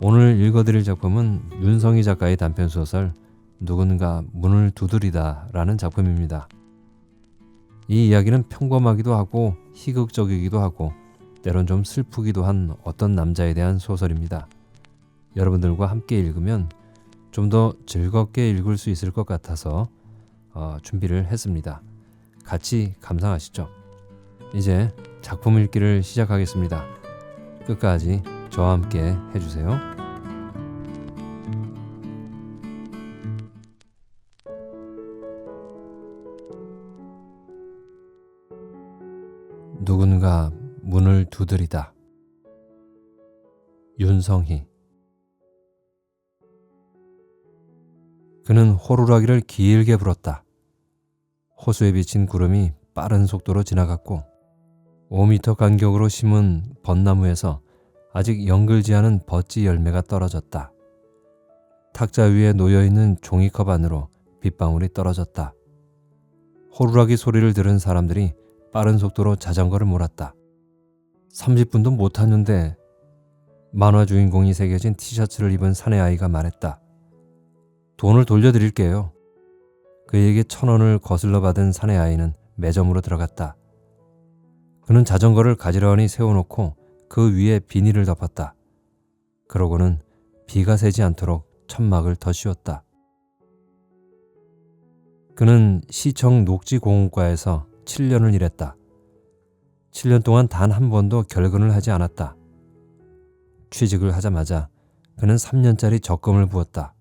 오늘 읽어드릴 작품은 윤성희 작가의 단편소설 누군가 문을 두드리다 라는 작품입니다. 이 이야기는 평범하기도 하고 희극적이기도 하고 때론 좀 슬프기도 한 어떤 남자에 대한 소설입니다. 여러분들과 함께 읽으면 좀 더 즐겁게 읽을 수 있을 것 같아서 준비를 했습니다. 같이 감상하시죠. 이제 작품 읽기를 시작하겠습니다. 끝까지 저와 함께 해주세요. 누군가 문을 두드리다. 윤성희. 그는 호루라기를 길게 불었다. 호수에 비친 구름이 빠른 속도로 지나갔고 5m 간격으로 심은 벚나무에서 아직 연글지 않은 버찌 열매가 떨어졌다. 탁자 위에 놓여있는 종이컵 안으로 빗방울이 떨어졌다. 호루라기 소리를 들은 사람들이 빠른 속도로 자전거를 몰았다. 30분도 못 탔는데 만화 주인공이 새겨진 티셔츠를 입은 사내 아이가 말했다. 돈을 돌려드릴게요. 그에게 1,000원을 거슬러 받은 사내 아이는 매점으로 들어갔다. 그는 자전거를 가지런히 세워놓고 그 위에 비닐을 덮었다. 그러고는 비가 새지 않도록 천막을 더 씌웠다. 그는 시청 녹지공원과에서 7년을 일했다. 7년 동안 단 한 번도 결근을 하지 않았다. 취직을 하자마자 그는 3년짜리 적금을 부었다.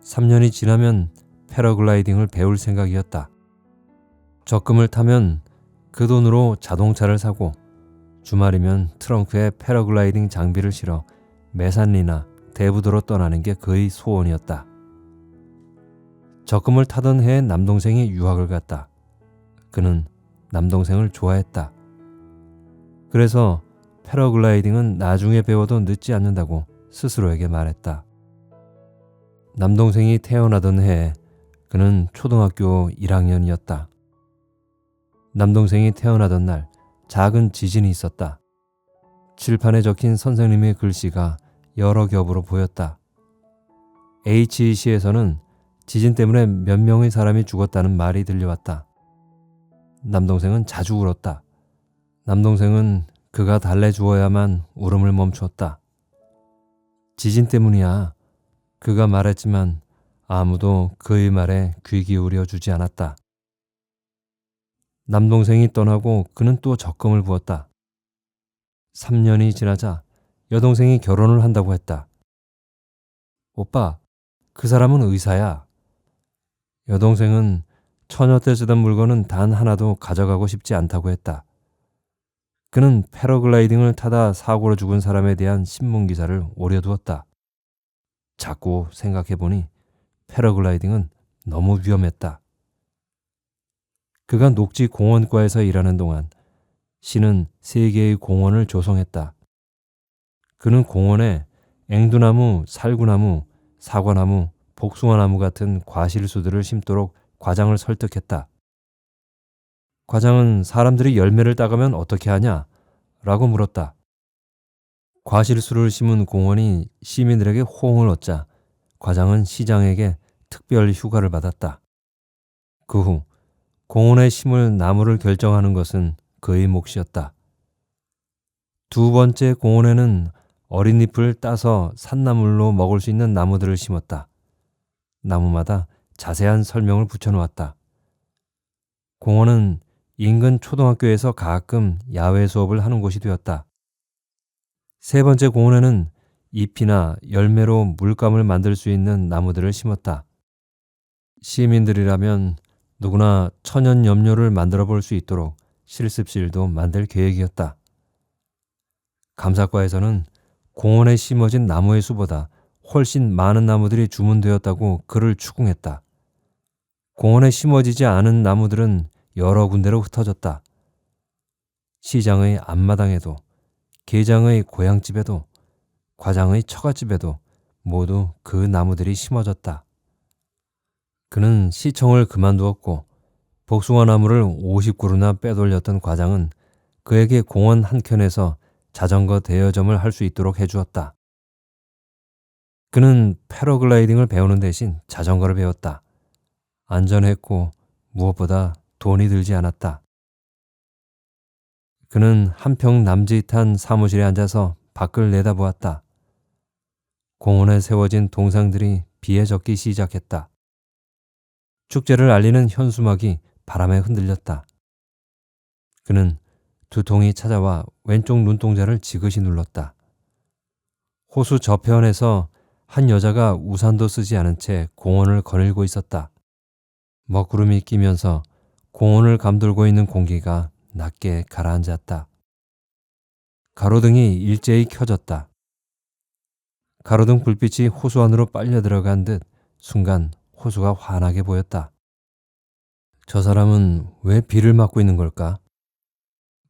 3년이 지나면 패러글라이딩을 배울 생각이었다. 적금을 타면 그 돈으로 자동차를 사고 주말이면 트렁크에 패러글라이딩 장비를 실어 매산리나 대부도로 떠나는 게 그의 소원이었다. 적금을 타던 해에 남동생이 유학을 갔다. 그는 남동생을 좋아했다. 그래서 패러글라이딩은 나중에 배워도 늦지 않는다고 스스로에게 말했다. 남동생이 태어나던 해에 그는 초등학교 1학년이었다. 남동생이 태어나던 날 작은 지진이 있었다. 칠판에 적힌 선생님의 글씨가 여러 겹으로 보였다. HEC에서는 지진 때문에 몇 명의 사람이 죽었다는 말이 들려왔다. 남동생은 자주 울었다. 남동생은 그가 달래주어야만 울음을 멈추었다. 지진 때문이야. 그가 말했지만 아무도 그의 말에 귀 기울여 주지 않았다. 남동생이 떠나고 그는 또 적금을 부었다. 3년이 지나자 여동생이 결혼을 한다고 했다. 오빠, 그 사람은 의사야. 여동생은 처녀 때 쓰던 물건은 단 하나도 가져가고 싶지 않다고 했다. 그는 패러글라이딩을 타다 사고로 죽은 사람에 대한 신문기사를 오려두었다. 자꾸 생각해보니 패러글라이딩은 너무 위험했다. 그가 녹지공원과에서 일하는 동안 시는 3개의 공원을 조성했다. 그는 공원에 앵두나무, 살구나무, 사과나무, 복숭아나무 같은 과실수들을 심도록 과장을 설득했다. 과장은 사람들이 열매를 따가면 어떻게 하냐? 라고 물었다. 과실수를 심은 공원이 시민들에게 호응을 얻자 과장은 시장에게 특별 휴가를 받았다. 그 후 공원에 심을 나무를 결정하는 것은 그의 몫이었다. 두 번째 공원에는 어린 잎을 따서 산나물로 먹을 수 있는 나무들을 심었다. 나무마다 자세한 설명을 붙여놓았다. 공원은 인근 초등학교에서 가끔 야외 수업을 하는 곳이 되었다. 세 번째 공원에는 잎이나 열매로 물감을 만들 수 있는 나무들을 심었다. 시민들이라면 누구나 천연염료를 만들어 볼 수 있도록 실습실도 만들 계획이었다. 감사과에서는 공원에 심어진 나무의 수보다 훨씬 많은 나무들이 주문되었다고 그를 추궁했다. 공원에 심어지지 않은 나무들은 여러 군데로 흩어졌다. 시장의 앞마당에도, 계장의 고향집에도, 과장의 처갓집에도 모두 그 나무들이 심어졌다. 그는 시청을 그만두었고 복숭아 나무를 50그루나 빼돌렸던 과장은 그에게 공원 한켠에서 자전거 대여점을 할 수 있도록 해주었다. 그는 패러글라이딩을 배우는 대신 자전거를 배웠다. 안전했고 무엇보다 돈이 들지 않았다. 그는 한평 남짓한 사무실에 앉아서 밖을 내다보았다. 공원에 세워진 동상들이 비에 젖기 시작했다. 축제를 알리는 현수막이 바람에 흔들렸다. 그는 두통이 찾아와 왼쪽 눈동자를 지그시 눌렀다. 호수 저편에서 한 여자가 우산도 쓰지 않은 채 공원을 거닐고 있었다. 먹구름이 끼면서 공원을 감돌고 있는 공기가 낮게 가라앉았다. 가로등이 일제히 켜졌다. 가로등 불빛이 호수 안으로 빨려 들어간 듯 순간 호수가 환하게 보였다. 저 사람은 왜 비를 맞고 있는 걸까?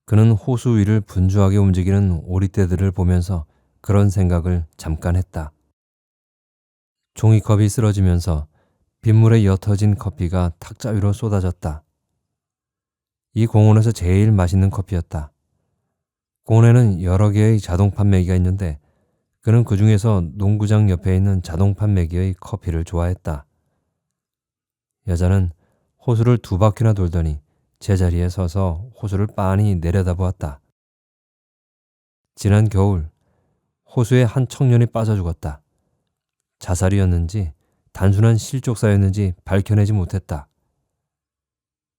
그는 호수 위를 분주하게 움직이는 오리떼들을 보면서 그런 생각을 잠깐 했다. 종이컵이 쓰러지면서 빗물에 옅어진 커피가 탁자 위로 쏟아졌다. 이 공원에서 제일 맛있는 커피였다. 공원에는 여러 개의 자동 판매기가 있는데 그는 그 중에서 농구장 옆에 있는 자동 판매기의 커피를 좋아했다. 여자는 호수를 2바퀴나 돌더니 제자리에 서서 호수를 빤히 내려다보았다. 지난 겨울 호수에 한 청년이 빠져 죽었다. 자살이었는지 단순한 실족사였는지 밝혀내지 못했다.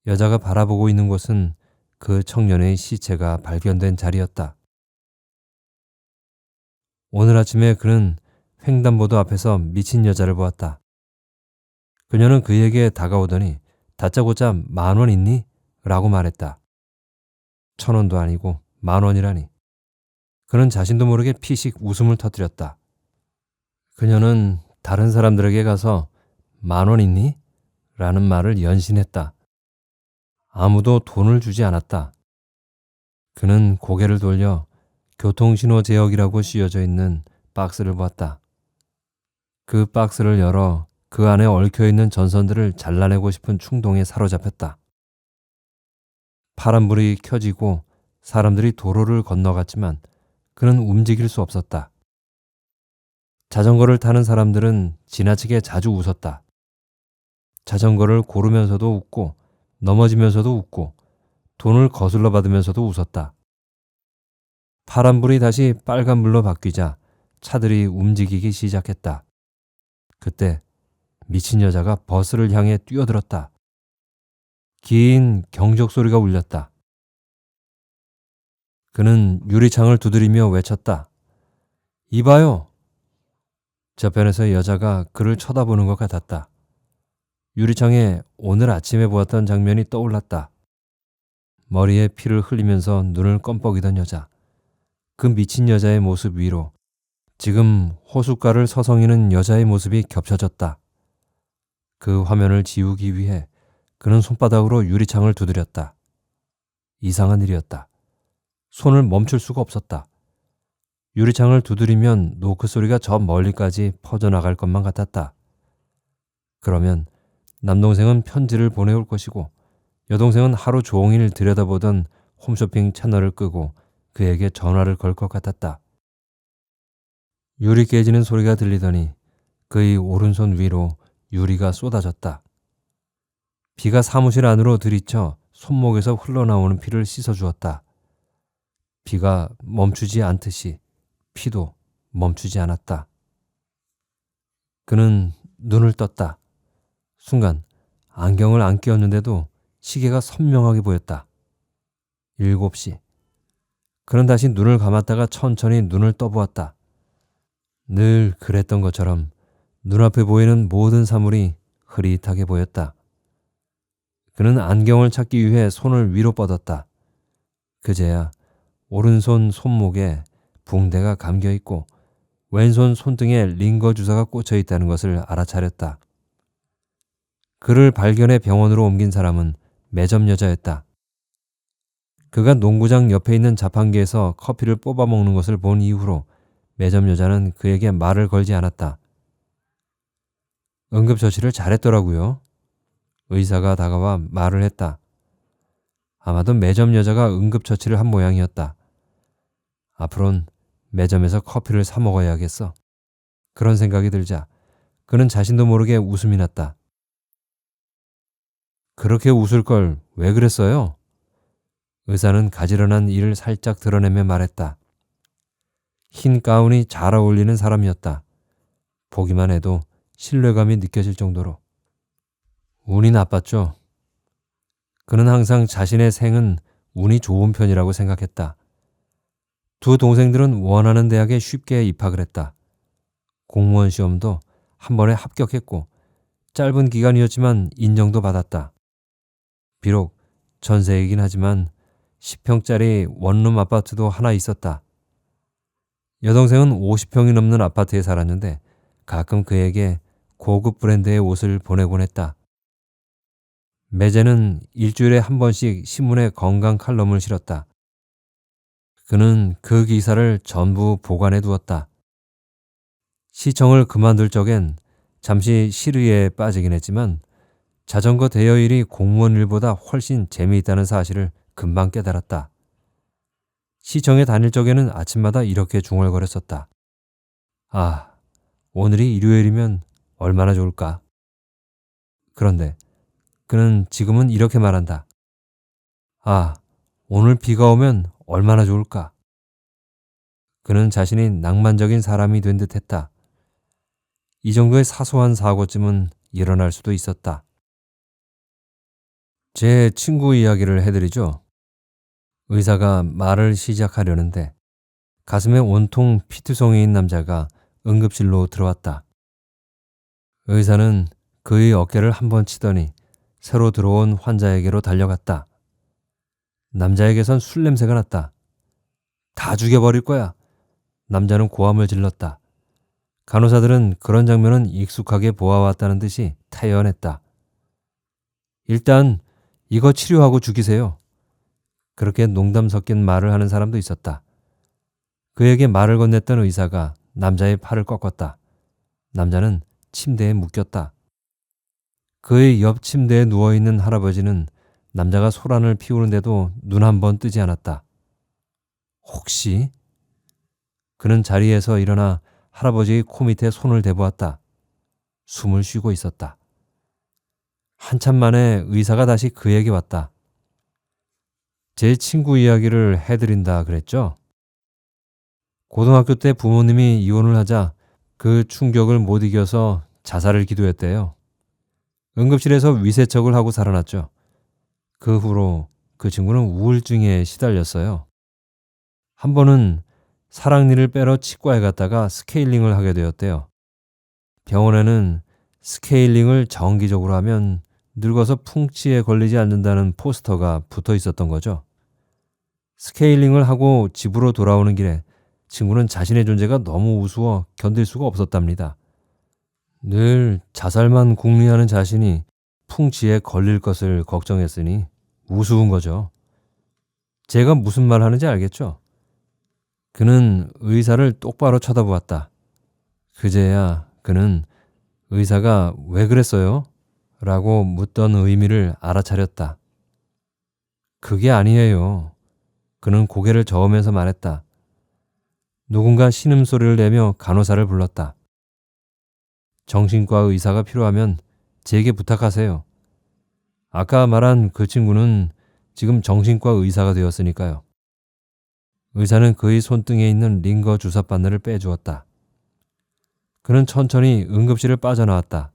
여자가 바라보고 있는 곳은 그 청년의 시체가 발견된 자리였다. 오늘 아침에 그는 횡단보도 앞에서 미친 여자를 보았다. 그녀는 그에게 다가오더니 다짜고짜 10,000원 있니? 라고 말했다. 1,000원도 아니고 10,000원이라니. 그는 자신도 모르게 피식 웃음을 터뜨렸다. 그녀는 다른 사람들에게 가서 10,000원 있니? 라는 말을 연신했다. 아무도 돈을 주지 않았다. 그는 고개를 돌려 교통신호 제역이라고 씌어져 있는 박스를 보았다. 그 박스를 열어 그 안에 얽혀있는 전선들을 잘라내고 싶은 충동에 사로잡혔다. 파란불이 켜지고 사람들이 도로를 건너갔지만 그는 움직일 수 없었다. 자전거를 타는 사람들은 지나치게 자주 웃었다. 자전거를 고르면서도 웃고 넘어지면서도 웃고 돈을 거슬러 받으면서도 웃었다. 파란불이 다시 빨간불로 바뀌자 차들이 움직이기 시작했다. 그때 미친 여자가 버스를 향해 뛰어들었다. 긴 경적 소리가 울렸다. 그는 유리창을 두드리며 외쳤다. 이봐요. 저편에서 여자가 그를 쳐다보는 것 같았다. 유리창에 오늘 아침에 보았던 장면이 떠올랐다. 머리에 피를 흘리면서 눈을 껌뻑이던 여자. 그 미친 여자의 모습 위로 지금 호숫가를 서성이는 여자의 모습이 겹쳐졌다. 그 화면을 지우기 위해 그는 손바닥으로 유리창을 두드렸다. 이상한 일이었다. 손을 멈출 수가 없었다. 유리창을 두드리면 노크 소리가 저 멀리까지 퍼져나갈 것만 같았다. 그러면 남동생은 편지를 보내올 것이고 여동생은 하루 종일 들여다보던 홈쇼핑 채널을 끄고 그에게 전화를 걸 것 같았다. 유리 깨지는 소리가 들리더니 그의 오른손 위로 유리가 쏟아졌다. 비가 사무실 안으로 들이쳐 손목에서 흘러나오는 피를 씻어주었다. 비가 멈추지 않듯이 피도 멈추지 않았다. 그는 눈을 떴다. 순간 안경을 안 끼웠는데도 시계가 선명하게 보였다. 7시. 그는 다시 눈을 감았다가 천천히 눈을 떠보았다. 늘 그랬던 것처럼 눈앞에 보이는 모든 사물이 흐릿하게 보였다. 그는 안경을 찾기 위해 손을 위로 뻗었다. 그제야 오른손 손목에 붕대가 감겨 있고 왼손 손등에 링거 주사가 꽂혀 있다는 것을 알아차렸다. 그를 발견해 병원으로 옮긴 사람은 매점 여자였다. 그가 농구장 옆에 있는 자판기에서 커피를 뽑아 먹는 것을 본 이후로 매점 여자는 그에게 말을 걸지 않았다. 응급처치를 잘했더라고요. 의사가 다가와 말을 했다. 아마도 매점 여자가 응급처치를 한 모양이었다. 앞으론 매점에서 커피를 사 먹어야겠어. 그런 생각이 들자 그는 자신도 모르게 웃음이 났다. 그렇게 웃을 걸 왜 그랬어요? 의사는 가지런한 이를 살짝 드러내며 말했다. 흰 가운이 잘 어울리는 사람이었다. 보기만 해도 신뢰감이 느껴질 정도로. 운이 나빴죠. 그는 항상 자신의 생은 운이 좋은 편이라고 생각했다. 두 동생들은 원하는 대학에 쉽게 입학을 했다. 공무원 시험도 한 번에 합격했고 짧은 기간이었지만 인정도 받았다. 비록 전세이긴 하지만 10평짜리 원룸 아파트도 하나 있었다. 여동생은 50평이 넘는 아파트에 살았는데 가끔 그에게 고급 브랜드의 옷을 보내곤 했다. 매제는 일주일에 한 번씩 신문에 건강 칼럼을 실었다. 그는 그 기사를 전부 보관해 두었다. 시청을 그만둘 적엔 잠시 시르에 빠지긴 했지만 자전거 대여 일이 공무원 일보다 훨씬 재미있다는 사실을 금방 깨달았다. 시청에 다닐 적에는 아침마다 이렇게 중얼거렸었다. 아, 오늘이 일요일이면 얼마나 좋을까? 그런데 그는 지금은 이렇게 말한다. 아, 오늘 비가 오면 얼마나 좋을까? 그는 자신이 낭만적인 사람이 된 듯했다. 이 정도의 사소한 사고쯤은 일어날 수도 있었다. 제 친구 이야기를 해드리죠. 의사가 말을 시작하려는데 가슴에 온통 피투성이인 남자가 응급실로 들어왔다. 의사는 그의 어깨를 한번 치더니 새로 들어온 환자에게로 달려갔다. 남자에게선 술 냄새가 났다. 다 죽여버릴 거야. 남자는 고함을 질렀다. 간호사들은 그런 장면은 익숙하게 보아왔다는 듯이 태연했다. 일단 이거 치료하고 죽이세요. 그렇게 농담 섞인 말을 하는 사람도 있었다. 그에게 말을 건넸던 의사가 남자의 팔을 꺾었다. 남자는 침대에 묶였다. 그의 옆 침대에 누워있는 할아버지는 남자가 소란을 피우는데도 눈 한 번 뜨지 않았다. 혹시? 그는 자리에서 일어나 할아버지의 코 밑에 손을 대보았다. 숨을 쉬고 있었다. 한참 만에 의사가 다시 그에게 왔다. 제 친구 이야기를 해드린다 그랬죠? 고등학교 때 부모님이 이혼을 하자 그 충격을 못 이겨서 자살을 기도했대요. 응급실에서 위세척을 하고 살아났죠. 그 후로 그 친구는 우울증에 시달렸어요. 한 번은 사랑니를 빼러 치과에 갔다가 스케일링을 하게 되었대요. 병원에는 스케일링을 정기적으로 하면 늙어서 풍치에 걸리지 않는다는 포스터가 붙어 있었던 거죠. 스케일링을 하고 집으로 돌아오는 길에 친구는 자신의 존재가 너무 우스워 견딜 수가 없었답니다. 늘 자살만 궁리하는 자신이 풍치에 걸릴 것을 걱정했으니 우스운 거죠. 제가 무슨 말 하는지 알겠죠? 그는 의사를 똑바로 쳐다보았다. 그제야 그는 의사가 왜 그랬어요? 라고 묻던 의미를 알아차렸다. 그게 아니에요. 그는 고개를 저으면서 말했다. 누군가 신음소리를 내며 간호사를 불렀다. 정신과 의사가 필요하면 제게 부탁하세요. 아까 말한 그 친구는 지금 정신과 의사가 되었으니까요. 의사는 그의 손등에 있는 링거 주사 바늘을 빼주었다. 그는 천천히 응급실을 빠져나왔다.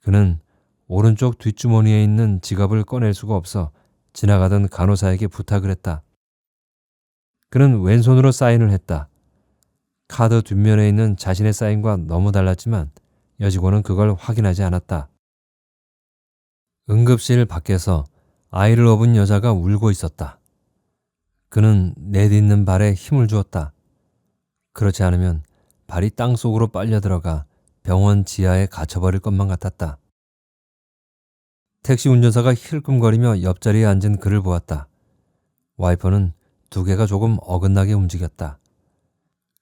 그는 오른쪽 뒷주머니에 있는 지갑을 꺼낼 수가 없어 지나가던 간호사에게 부탁을 했다. 그는 왼손으로 사인을 했다. 카드 뒷면에 있는 자신의 사인과 너무 달랐지만 여직원은 그걸 확인하지 않았다. 응급실 밖에서 아이를 업은 여자가 울고 있었다. 그는 내딛는 발에 힘을 주었다. 그렇지 않으면 발이 땅속으로 빨려 들어가 병원 지하에 갇혀버릴 것만 같았다. 택시 운전사가 힐끔거리며 옆자리에 앉은 그를 보았다. 와이퍼는 두 개가 조금 어긋나게 움직였다.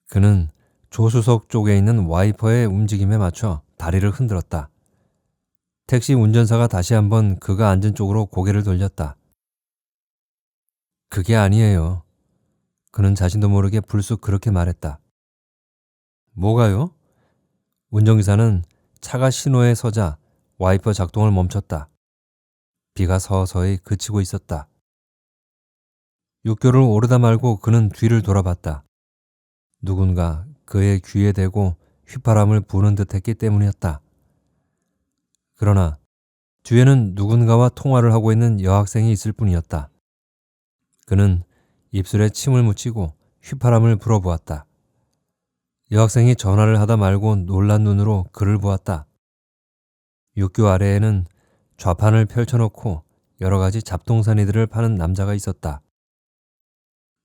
그는 조수석 쪽에 있는 와이퍼의 움직임에 맞춰 다리를 흔들었다. 택시 운전사가 다시 한번 그가 앉은 쪽으로 고개를 돌렸다. 그게 아니에요. 그는 자신도 모르게 불쑥 그렇게 말했다. 뭐가요? 운전기사는 차가 신호에 서자 와이퍼 작동을 멈췄다. 비가 서서히 그치고 있었다. 육교를 오르다 말고 그는 뒤를 돌아봤다. 누군가 그의 귀에 대고 휘파람을 부는 듯했기 때문이었다. 그러나 뒤에는 누군가와 통화를 하고 있는 여학생이 있을 뿐이었다. 그는 입술에 침을 묻히고 휘파람을 불어보았다. 여학생이 전화를 하다 말고 놀란 눈으로 그를 보았다. 육교 아래에는 좌판을 펼쳐놓고 여러 가지 잡동사니들을 파는 남자가 있었다.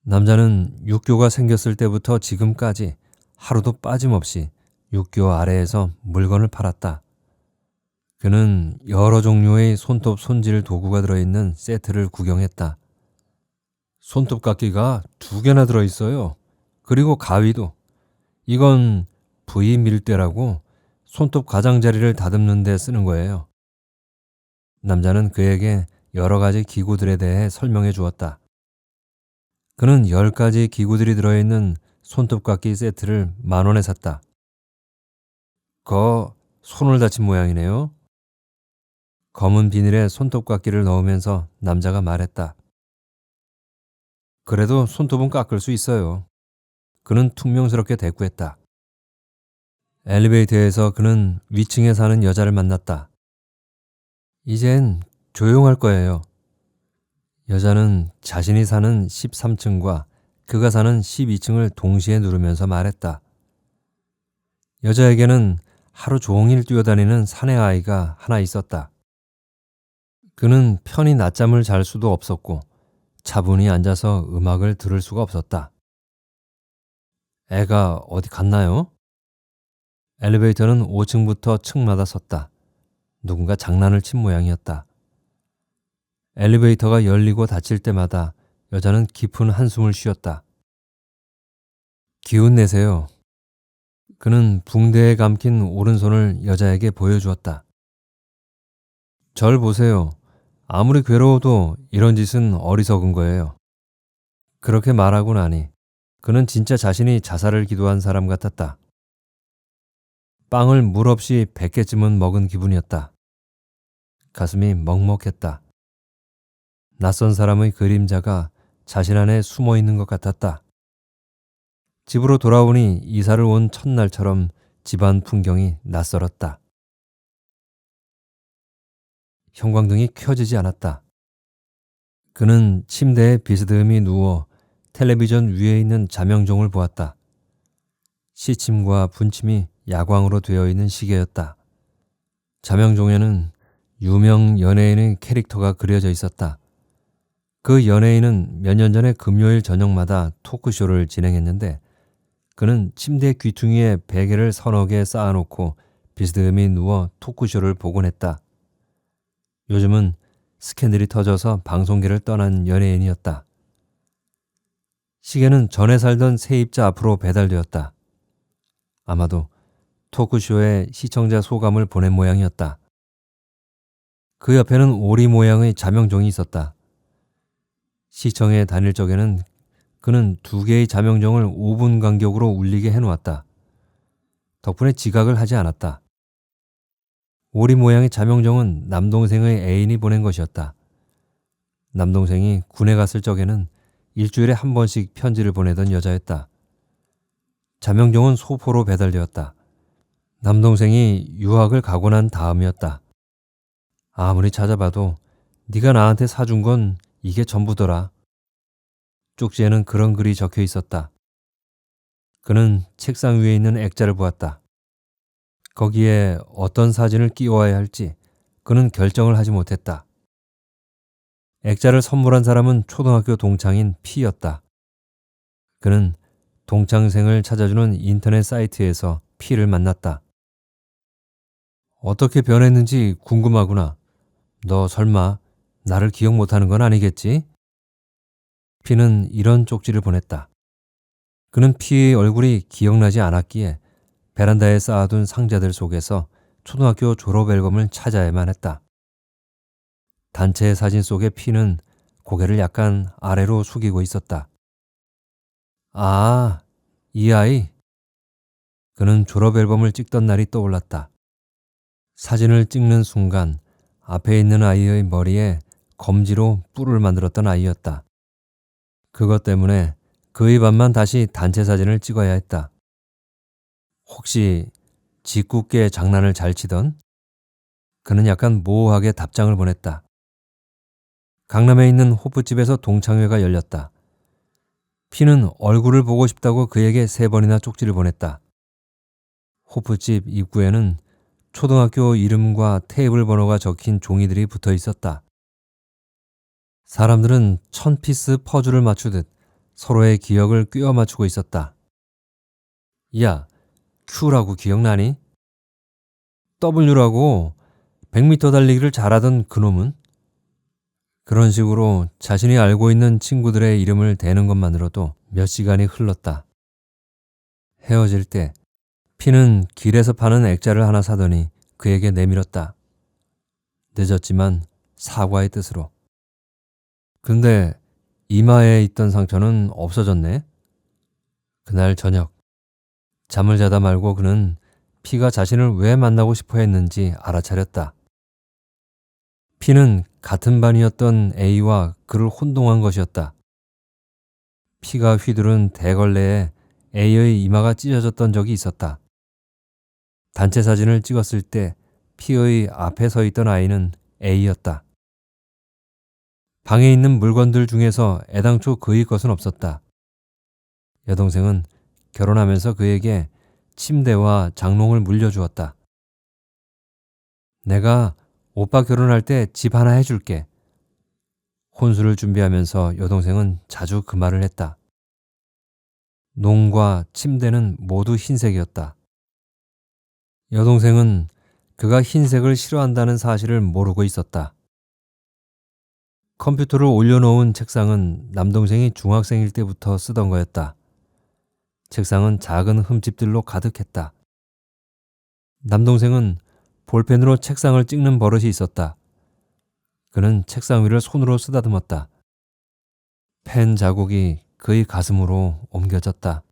남자는 육교가 생겼을 때부터 지금까지 하루도 빠짐없이 육교 아래에서 물건을 팔았다. 그는 여러 종류의 손톱 손질 도구가 들어있는 세트를 구경했다. 손톱깎이가 2개나 들어있어요. 그리고 가위도. 이건 V 밀대라고 손톱 가장자리를 다듬는 데 쓰는 거예요. 남자는 그에게 여러 가지 기구들에 대해 설명해 주었다. 그는 10가지 기구들이 들어있는 손톱깎이 세트를 10,000원에 샀다. 손을 다친 모양이네요. 검은 비닐에 손톱깎이를 넣으면서 남자가 말했다. 그래도 손톱은 깎을 수 있어요. 그는 퉁명스럽게 대꾸했다. 엘리베이터에서 그는 위층에 사는 여자를 만났다. 이젠 조용할 거예요. 여자는 자신이 사는 13층과 그가 사는 12층을 동시에 누르면서 말했다. 여자에게는 하루 종일 뛰어다니는 사내 아이가 하나 있었다. 그는 편히 낮잠을 잘 수도 없었고 차분히 앉아서 음악을 들을 수가 없었다. 애가 어디 갔나요? 엘리베이터는 5층부터 층마다 섰다. 누군가 장난을 친 모양이었다. 엘리베이터가 열리고 닫힐 때마다 여자는 깊은 한숨을 쉬었다. 기운 내세요. 그는 붕대에 감긴 오른손을 여자에게 보여주었다. 절 보세요. 아무리 괴로워도 이런 짓은 어리석은 거예요. 그렇게 말하고 나니 그는 진짜 자신이 자살을 기도한 사람 같았다. 빵을 물 없이 100개쯤은 먹은 기분이었다. 가슴이 먹먹했다. 낯선 사람의 그림자가 자신 안에 숨어 있는 것 같았다. 집으로 돌아오니 이사를 온 첫날처럼 집안 풍경이 낯설었다. 형광등이 켜지지 않았다. 그는 침대에 비스듬히 누워 텔레비전 위에 있는 자명종을 보았다. 시침과 분침이 야광으로 되어 있는 시계였다. 자명종에는 유명 연예인의 캐릭터가 그려져 있었다. 그 연예인은 몇 년 전에 금요일 저녁마다 토크쇼를 진행했는데 그는 침대 귀퉁이에 베개를 서너 개 쌓아놓고 비스듬히 누워 토크쇼를 보곤 했다. 요즘은 스캔들이 터져서 방송계를 떠난 연예인이었다. 시계는 전에 살던 세입자 앞으로 배달되었다. 아마도 토크쇼에 시청자 소감을 보낸 모양이었다. 그 옆에는 오리 모양의 자명종이 있었다. 시청에 다닐 적에는 그는 2개의 자명종을 5분 간격으로 울리게 해놓았다. 덕분에 지각을 하지 않았다. 오리 모양의 자명종은 남동생의 애인이 보낸 것이었다. 남동생이 군에 갔을 적에는 일주일에 한 번씩 편지를 보내던 여자였다. 자명종은 소포로 배달되었다. 남동생이 유학을 가고 난 다음이었다. 아무리 찾아봐도 네가 나한테 사준 건 이게 전부더라. 쪽지에는 그런 글이 적혀 있었다. 그는 책상 위에 있는 액자를 보았다. 거기에 어떤 사진을 끼워야 할지 그는 결정을 하지 못했다. 액자를 선물한 사람은 초등학교 동창인 P였다. 그는 동창생을 찾아주는 인터넷 사이트에서 P를 만났다. 어떻게 변했는지 궁금하구나. 너 설마 나를 기억 못하는 건 아니겠지? P는 이런 쪽지를 보냈다. 그는 P의 얼굴이 기억나지 않았기에 베란다에 쌓아둔 상자들 속에서 초등학교 졸업 앨범을 찾아야만 했다. 단체 사진 속의 P는 고개를 약간 아래로 숙이고 있었다. 아, 이 아이? 그는 졸업 앨범을 찍던 날이 떠올랐다. 사진을 찍는 순간 앞에 있는 아이의 머리에 검지로 뿔을 만들었던 아이였다. 그것 때문에 그의 반만 다시 단체 사진을 찍어야 했다. 혹시 짓궂게 장난을 잘 치던? 그는 약간 모호하게 답장을 보냈다. 강남에 있는 호프집에서 동창회가 열렸다. 피는 얼굴을 보고 싶다고 그에게 3번이나 쪽지를 보냈다. 호프집 입구에는 초등학교 이름과 테이블 번호가 적힌 종이들이 붙어 있었다. 사람들은 1000피스 퍼즐을 맞추듯 서로의 기억을 꿰어 맞추고 있었다. 야, Q라고 기억나니? W라고 100m 달리기를 잘하던 그놈은? 그런 식으로 자신이 알고 있는 친구들의 이름을 대는 것만으로도 몇 시간이 흘렀다. 헤어질 때 피는 길에서 파는 액자를 하나 사더니 그에게 내밀었다. 늦었지만 사과의 뜻으로. 근데 이마에 있던 상처는 없어졌네. 그날 저녁 잠을 자다 말고 그는 피가 자신을 왜 만나고 싶어 했는지 알아차렸다. 피는 같은 반이었던 A와 그를 혼동한 것이었다. 피가 휘두른 대걸레에 A의 이마가 찢어졌던 적이 있었다. 단체 사진을 찍었을 때 피의 앞에 서 있던 아이는 A였다. 방에 있는 물건들 중에서 애당초 그의 것은 없었다. 여동생은 결혼하면서 그에게 침대와 장롱을 물려주었다. 내가 오빠 결혼할 때 집 하나 해줄게. 혼수를 준비하면서 여동생은 자주 그 말을 했다. 농과 침대는 모두 흰색이었다. 여동생은 그가 흰색을 싫어한다는 사실을 모르고 있었다. 컴퓨터를 올려놓은 책상은 남동생이 중학생일 때부터 쓰던 거였다. 책상은 작은 흠집들로 가득했다. 남동생은 볼펜으로 책상을 찍는 버릇이 있었다. 그는 책상 위를 손으로 쓰다듬었다. 펜 자국이 그의 가슴으로 옮겨졌다.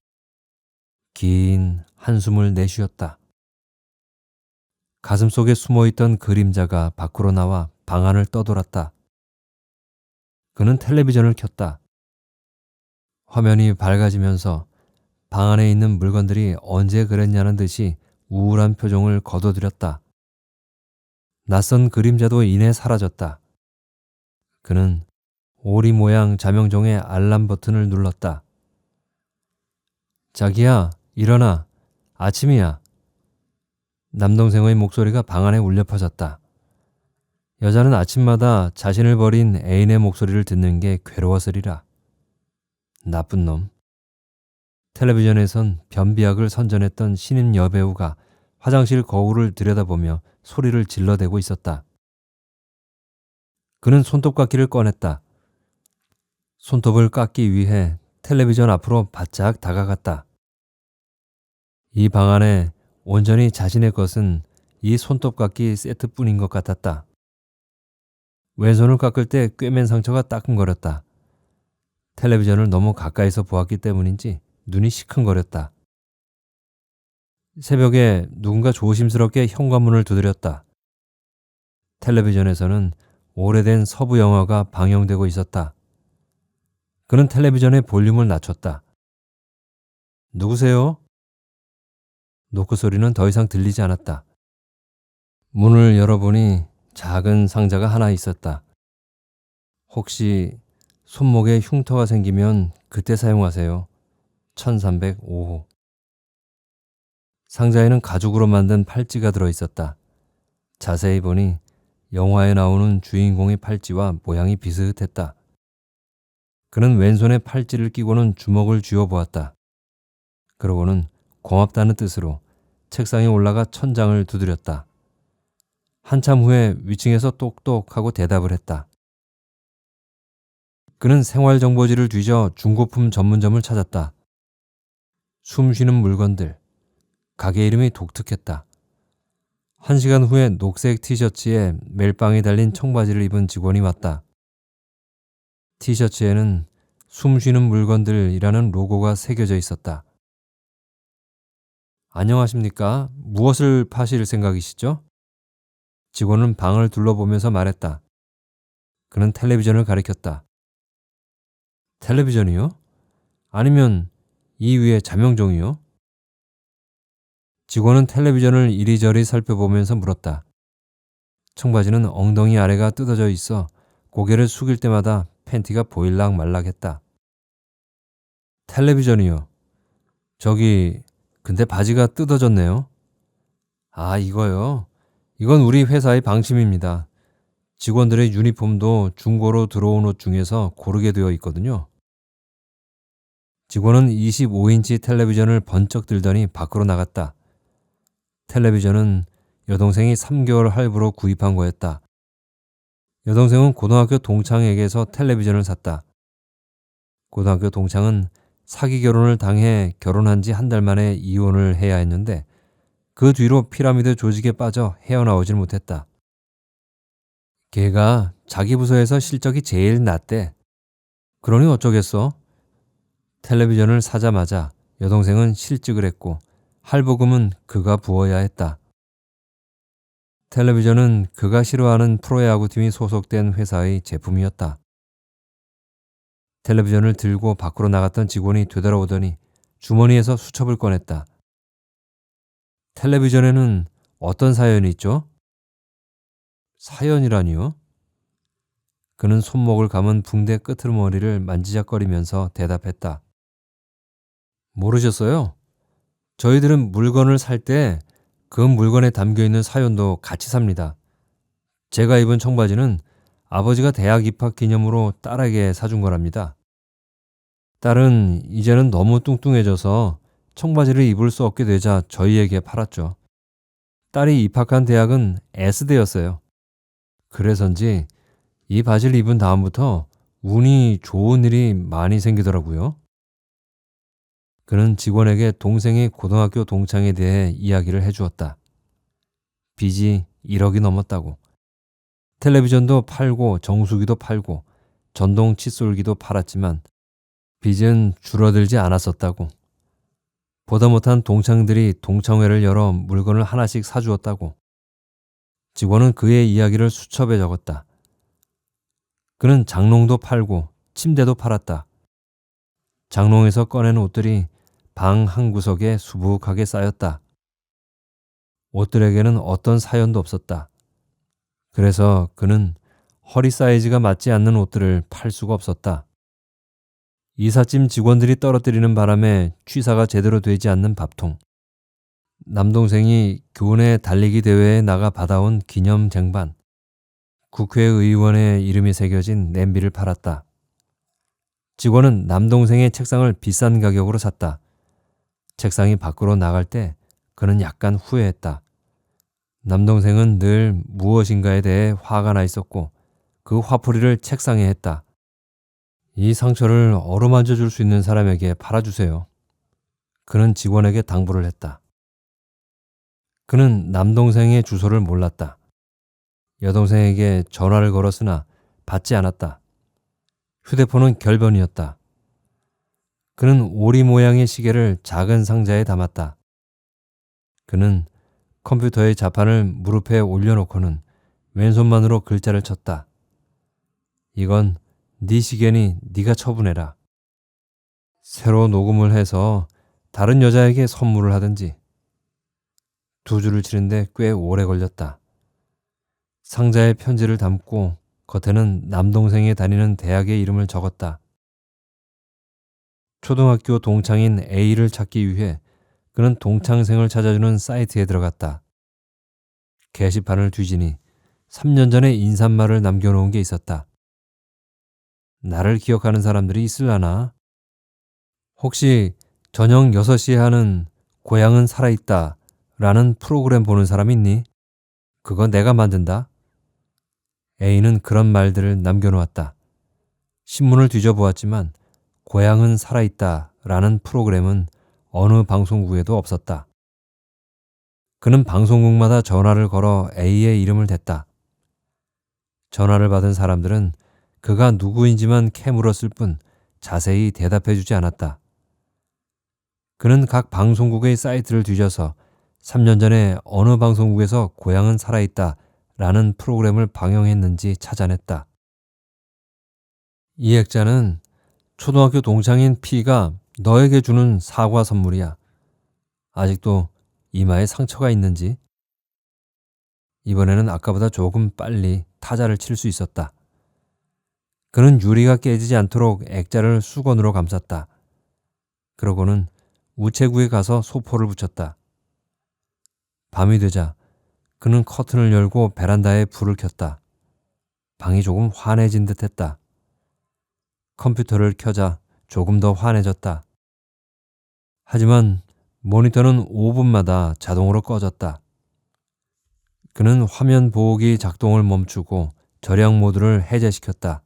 긴 한숨을 내쉬었다. 가슴 속에 숨어있던 그림자가 밖으로 나와 방 안을 떠돌았다. 그는 텔레비전을 켰다. 화면이 밝아지면서 방 안에 있는 물건들이 언제 그랬냐는 듯이 우울한 표정을 거둬들였다. 낯선 그림자도 이내 사라졌다. 그는 오리 모양 자명종의 알람 버튼을 눌렀다. 자기야, 일어나. 아침이야. 남동생의 목소리가 방 안에 울려 퍼졌다. 여자는 아침마다 자신을 버린 애인의 목소리를 듣는 게 괴로웠으리라. 나쁜 놈. 텔레비전에선 변비약을 선전했던 신인 여배우가 화장실 거울을 들여다보며 소리를 질러대고 있었다. 그는 손톱깎이를 꺼냈다. 손톱을 깎기 위해 텔레비전 앞으로 바짝 다가갔다. 이 방 안에 온전히 자신의 것은 이 손톱깎이 세트뿐인 것 같았다. 왼손을 깎을 때 꿰맨 상처가 따끔거렸다. 텔레비전을 너무 가까이서 보았기 때문인지 눈이 시큰거렸다. 새벽에 누군가 조심스럽게 현관문을 두드렸다. 텔레비전에서는 오래된 서부 영화가 방영되고 있었다. 그는 텔레비전의 볼륨을 낮췄다. 누구세요? 노크 소리는 더 이상 들리지 않았다. 문을 열어보니 작은 상자가 하나 있었다. 혹시 손목에 흉터가 생기면 그때 사용하세요. 1305호. 상자에는 가죽으로 만든 팔찌가 들어있었다. 자세히 보니 영화에 나오는 주인공의 팔찌와 모양이 비슷했다. 그는 왼손에 팔찌를 끼고는 주먹을 쥐어보았다. 그러고는 고맙다는 뜻으로 책상에 올라가 천장을 두드렸다. 한참 후에 위층에서 똑똑하고 대답을 했다. 그는 생활정보지를 뒤져 중고품 전문점을 찾았다. 숨쉬는 물건들. 가게 이름이 독특했다. 1시간 후에 녹색 티셔츠에 멜빵이 달린 청바지를 입은 직원이 왔다. 티셔츠에는 숨쉬는 물건들이라는 로고가 새겨져 있었다. 안녕하십니까? 무엇을 파실 생각이시죠? 직원은 방을 둘러보면서 말했다. 그는 텔레비전을 가리켰다. 텔레비전이요? 아니면 이 위에 자명종이요? 직원은 텔레비전을 이리저리 살펴보면서 물었다. 청바지는 엉덩이 아래가 뜯어져 있어 고개를 숙일 때마다 팬티가 보일락 말락했다. 텔레비전이요. 저기, 근데 바지가 뜯어졌네요. 아, 이거요? 이건 우리 회사의 방침입니다. 직원들의 유니폼도 중고로 들어온 옷 중에서 고르게 되어 있거든요. 직원은 25인치 텔레비전을 번쩍 들더니 밖으로 나갔다. 텔레비전은 여동생이 3개월 할부로 구입한 거였다. 여동생은 고등학교 동창에게서 텔레비전을 샀다. 고등학교 동창은 사기 결혼을 당해 결혼한 지 한 달 만에 이혼을 해야 했는데 그 뒤로 피라미드 조직에 빠져 헤어나오질 못했다. 걔가 자기 부서에서 실적이 제일 낮대. 그러니 어쩌겠어? 텔레비전을 사자마자 여동생은 실직을 했고 할부금은 그가 부어야 했다. 텔레비전은 그가 싫어하는 프로야구팀이 소속된 회사의 제품이었다. 텔레비전을 들고 밖으로 나갔던 직원이 되돌아오더니 주머니에서 수첩을 꺼냈다. 텔레비전에는 어떤 사연이 있죠? 사연이라니요? 그는 손목을 감은 붕대 끄트머리를 만지작거리면서 대답했다. 모르셨어요? 저희들은 물건을 살 때 그 물건에 담겨있는 사연도 같이 삽니다. 제가 입은 청바지는 아버지가 대학 입학 기념으로 딸에게 사준 거랍니다. 딸은 이제는 너무 뚱뚱해져서 청바지를 입을 수 없게 되자 저희에게 팔았죠. 딸이 입학한 대학은 S대였어요. 그래서인지 이 바지를 입은 다음부터 운이 좋은 일이 많이 생기더라고요. 그는 직원에게 동생의 고등학교 동창에 대해 이야기를 해주었다. 빚이 1억이 넘었다고. 텔레비전도 팔고 정수기도 팔고 전동 칫솔기도 팔았지만 빚은 줄어들지 않았었다고. 보다 못한 동창들이 동창회를 열어 물건을 하나씩 사주었다고. 직원은 그의 이야기를 수첩에 적었다. 그는 장롱도 팔고 침대도 팔았다. 장롱에서 꺼낸 옷들이 방 한 구석에 수북하게 쌓였다. 옷들에게는 어떤 사연도 없었다. 그래서 그는 허리 사이즈가 맞지 않는 옷들을 팔 수가 없었다. 이삿짐 직원들이 떨어뜨리는 바람에 취사가 제대로 되지 않는 밥통. 남동생이 교내 달리기 대회에 나가 받아온 기념 쟁반. 국회의원의 이름이 새겨진 냄비를 팔았다. 직원은 남동생의 책상을 비싼 가격으로 샀다. 책상이 밖으로 나갈 때 그는 약간 후회했다. 남동생은 늘 무엇인가에 대해 화가 나 있었고 그 화풀이를 책상에 했다. 이 상처를 어루만져 줄 수 있는 사람에게 팔아주세요. 그는 직원에게 당부를 했다. 그는 남동생의 주소를 몰랐다. 여동생에게 전화를 걸었으나 받지 않았다. 휴대폰은 결번이었다. 그는 오리 모양의 시계를 작은 상자에 담았다. 그는 컴퓨터의 자판을 무릎에 올려놓고는 왼손만으로 글자를 쳤다. 이건 네 시계니 네가 처분해라. 새로 녹음을 해서 다른 여자에게 선물을 하든지. 2줄을 치는데 꽤 오래 걸렸다. 상자에 편지를 담고 겉에는 남동생이 다니는 대학의 이름을 적었다. 초등학교 동창인 A를 찾기 위해 그는 동창생을 찾아주는 사이트에 들어갔다. 게시판을 뒤지니 3년 전에 인사말을 남겨놓은 게 있었다. 나를 기억하는 사람들이 있을라나? 혹시 저녁 6시에 하는 고향은 살아있다 라는 프로그램 보는 사람 있니? 그거 내가 만든다. A는 그런 말들을 남겨놓았다. 신문을 뒤져보았지만 고향은 살아있다 라는 프로그램은 어느 방송국에도 없었다. 그는 방송국마다 전화를 걸어 A의 이름을 댔다. 전화를 받은 사람들은 그가 누구인지만 캐물었을 뿐 자세히 대답해주지 않았다. 그는 각 방송국의 사이트를 뒤져서 3년 전에 어느 방송국에서 고향은 살아있다 라는 프로그램을 방영했는지 찾아냈다. 이 액자는 초등학교 동창인 P가 너에게 주는 사과 선물이야. 아직도 이마에 상처가 있는지? 이번에는 아까보다 조금 빨리 타자를 칠 수 있었다. 그는 유리가 깨지지 않도록 액자를 수건으로 감쌌다. 그러고는 우체국에 가서 소포를 붙였다. 밤이 되자 그는 커튼을 열고 베란다에 불을 켰다. 방이 조금 환해진 듯했다. 컴퓨터를 켜자 조금 더 환해졌다. 하지만 모니터는 5분마다 자동으로 꺼졌다. 그는 화면 보호기 작동을 멈추고 절약 모드를 해제시켰다.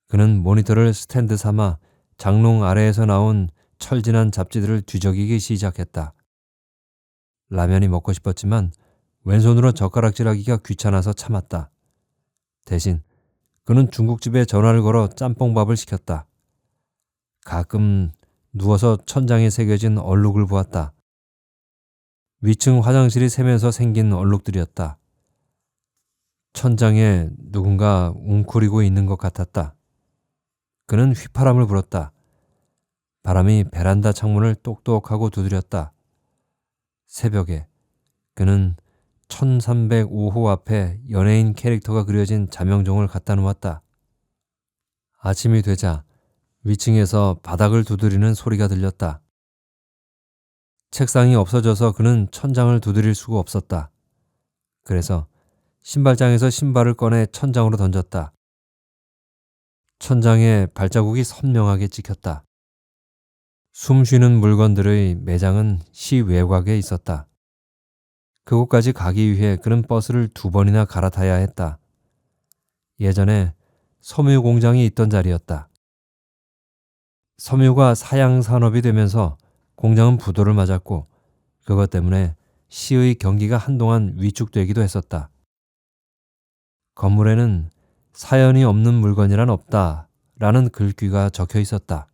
그는 모니터를 스탠드 삼아 장롱 아래에서 나온 철진한 잡지들을 뒤적이기 시작했다. 라면이 먹고 싶었지만 왼손으로 젓가락질하기가 귀찮아서 참았다. 대신 그는 중국집에 전화를 걸어 짬뽕밥을 시켰다. 가끔 누워서 천장에 새겨진 얼룩을 보았다. 위층 화장실이 새면서 생긴 얼룩들이었다. 천장에 누군가 웅크리고 있는 것 같았다. 그는 휘파람을 불었다. 바람이 베란다 창문을 똑똑하고 두드렸다. 새벽에 그는 1305호 앞에 연예인 캐릭터가 그려진 자명종을 갖다 놓았다. 아침이 되자 위층에서 바닥을 두드리는 소리가 들렸다. 책상이 없어져서 그는 천장을 두드릴 수가 없었다. 그래서 신발장에서 신발을 꺼내 천장으로 던졌다. 천장에 발자국이 선명하게 찍혔다. 숨쉬는 물건들의 매장은 시 외곽에 있었다. 그곳까지 가기 위해 그는 버스를 2번이나 갈아타야 했다. 예전에 섬유 공장이 있던 자리였다. 섬유가 사양 산업이 되면서 공장은 부도를 맞았고 그것 때문에 시의 경기가 한동안 위축되기도 했었다. 건물에는 사연이 없는 물건이란 없다 라는 글귀가 적혀 있었다.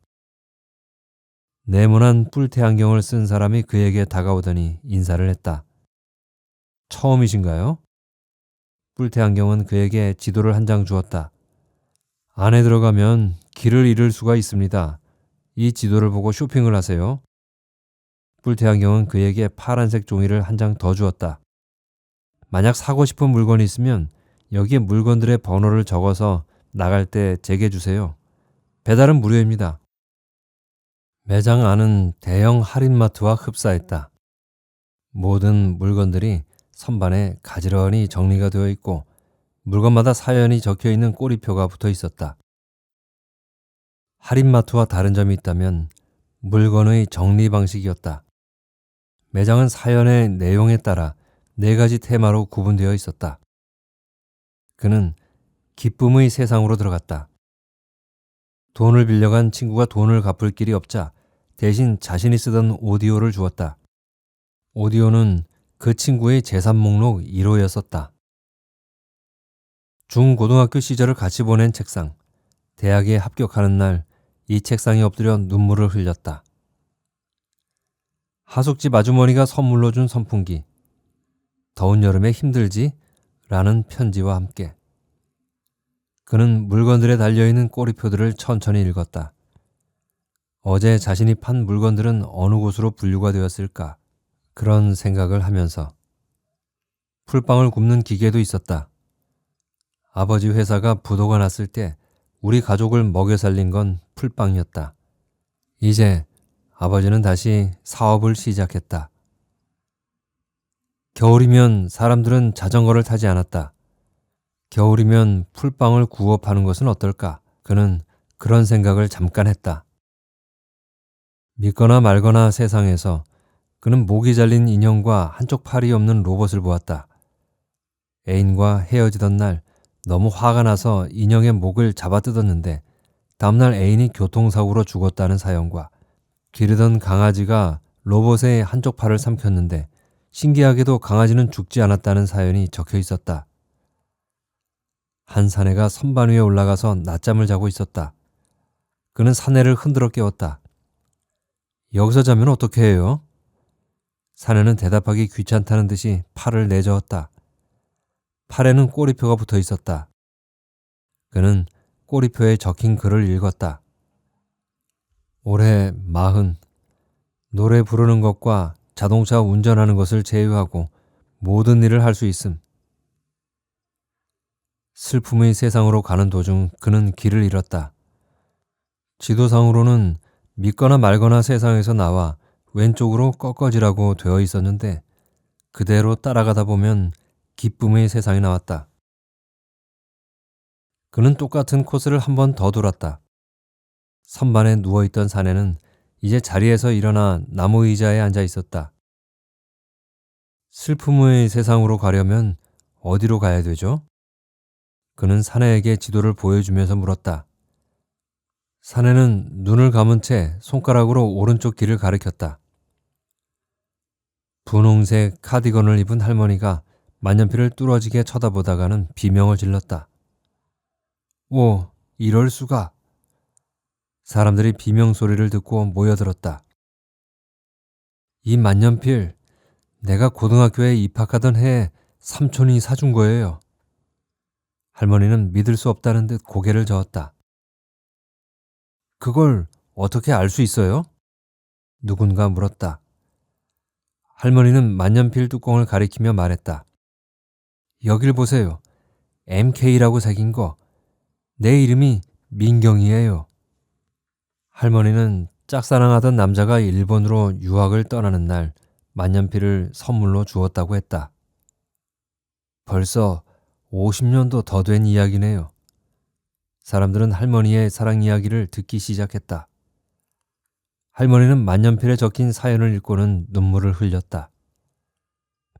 네모난 뿔테 안경을 쓴 사람이 그에게 다가오더니 인사를 했다. 처음이신가요? 뿔테 안경은 그에게 지도를 한 장 주었다. 안에 들어가면 길을 잃을 수가 있습니다. 이 지도를 보고 쇼핑을 하세요. 뿔테 안경은 그에게 파란색 종이를 한 장 더 주었다. 만약 사고 싶은 물건이 있으면 여기에 물건들의 번호를 적어서 나갈 때 제게 주세요. 배달은 무료입니다. 매장 안은 대형 할인마트와 흡사했다. 모든 물건들이 선반에 가지런히 정리가 되어 있고 물건마다 사연이 적혀 있는 꼬리표가 붙어 있었다. 할인마트와 다른 점이 있다면 물건의 정리 방식이었다. 매장은 사연의 내용에 따라 4가지 테마로 구분되어 있었다. 그는 기쁨의 세상으로 들어갔다. 돈을 빌려간 친구가 돈을 갚을 길이 없자 대신 자신이 쓰던 오디오를 주었다. 오디오는 그 친구의 재산 목록 1호였었다. 중고등학교 시절을 같이 보낸 책상. 대학에 합격하는 날 이 책상에 엎드려 눈물을 흘렸다. 하숙집 아주머니가 선물로 준 선풍기. 더운 여름에 힘들지? 라는 편지와 함께. 그는 물건들에 달려있는 꼬리표들을 천천히 읽었다. 어제 자신이 판 물건들은 어느 곳으로 분류가 되었을까? 그런 생각을 하면서 풀빵을 굽는 기계도 있었다. 아버지 회사가 부도가 났을 때 우리 가족을 먹여 살린 건 풀빵이었다. 이제 아버지는 다시 사업을 시작했다. 겨울이면 사람들은 자전거를 타지 않았다. 겨울이면 풀빵을 구워 파는 것은 어떨까? 그는 그런 생각을 잠깐 했다. 믿거나 말거나 세상에서 그는 목이 잘린 인형과 한쪽 팔이 없는 로봇을 보았다. 애인과 헤어지던 날 너무 화가 나서 인형의 목을 잡아뜯었는데 다음날 애인이 교통사고로 죽었다는 사연과 기르던 강아지가 로봇의 한쪽 팔을 삼켰는데 신기하게도 강아지는 죽지 않았다는 사연이 적혀 있었다. 한 사내가 선반 위에 올라가서 낮잠을 자고 있었다. 그는 사내를 흔들어 깨웠다. 여기서 자면 어떻게 해요? 사내는 대답하기 귀찮다는 듯이 팔을 내저었다. 팔에는 꼬리표가 붙어 있었다. 그는 꼬리표에 적힌 글을 읽었다. 올해 40. 노래 부르는 것과 자동차 운전하는 것을 제외하고 모든 일을 할 수 있음. 슬픔의 세상으로 가는 도중 그는 길을 잃었다. 지도상으로는 믿거나 말거나 세상에서 나와 왼쪽으로 꺾어지라고 되어 있었는데 그대로 따라가다 보면 기쁨의 세상이 나왔다. 그는 똑같은 코스를 한 번 더 돌았다. 선반에 누워있던 사내는 이제 자리에서 일어나 나무 의자에 앉아 있었다. 슬픔의 세상으로 가려면 어디로 가야 되죠? 그는 사내에게 지도를 보여주면서 물었다. 사내는 눈을 감은 채 손가락으로 오른쪽 길을 가리켰다. 분홍색 카디건을 입은 할머니가 만년필을 뚫어지게 쳐다보다가는 비명을 질렀다. 오, 이럴 수가. 사람들이 비명 소리를 듣고 모여들었다. 이 만년필, 내가 고등학교에 입학하던 해에 삼촌이 사준 거예요. 할머니는 믿을 수 없다는 듯 고개를 저었다. 그걸 어떻게 알 수 있어요? 누군가 물었다. 할머니는 만년필 뚜껑을 가리키며 말했다. 여길 보세요. MK라고 새긴 거. 내 이름이 민경이에요. 할머니는 짝사랑하던 남자가 일본으로 유학을 떠나는 날 만년필을 선물로 주었다고 했다. 벌써 50년도 더 된 이야기네요. 사람들은 할머니의 사랑 이야기를 듣기 시작했다. 할머니는 만년필에 적힌 사연을 읽고는 눈물을 흘렸다.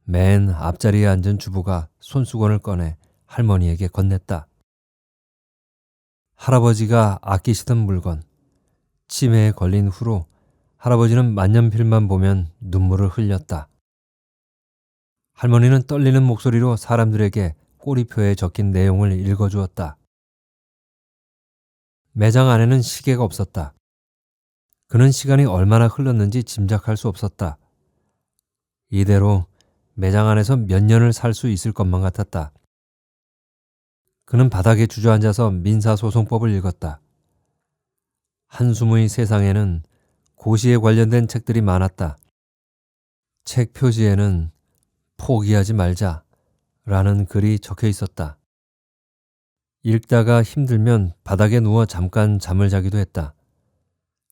맨 앞자리에 앉은 주부가 손수건을 꺼내 할머니에게 건넸다. 할아버지가 아끼시던 물건. 치매에 걸린 후로 할아버지는 만년필만 보면 눈물을 흘렸다. 할머니는 떨리는 목소리로 사람들에게 꼬리표에 적힌 내용을 읽어주었다. 매장 안에는 시계가 없었다. 그는 시간이 얼마나 흘렀는지 짐작할 수 없었다. 이대로 매장 안에서 몇 년을 살 수 있을 것만 같았다. 그는 바닥에 주저앉아서 민사소송법을 읽었다. 한숨의 세상에는 고시에 관련된 책들이 많았다. 책 표지에는 포기하지 말자 라는 글이 적혀 있었다. 읽다가 힘들면 바닥에 누워 잠깐 잠을 자기도 했다.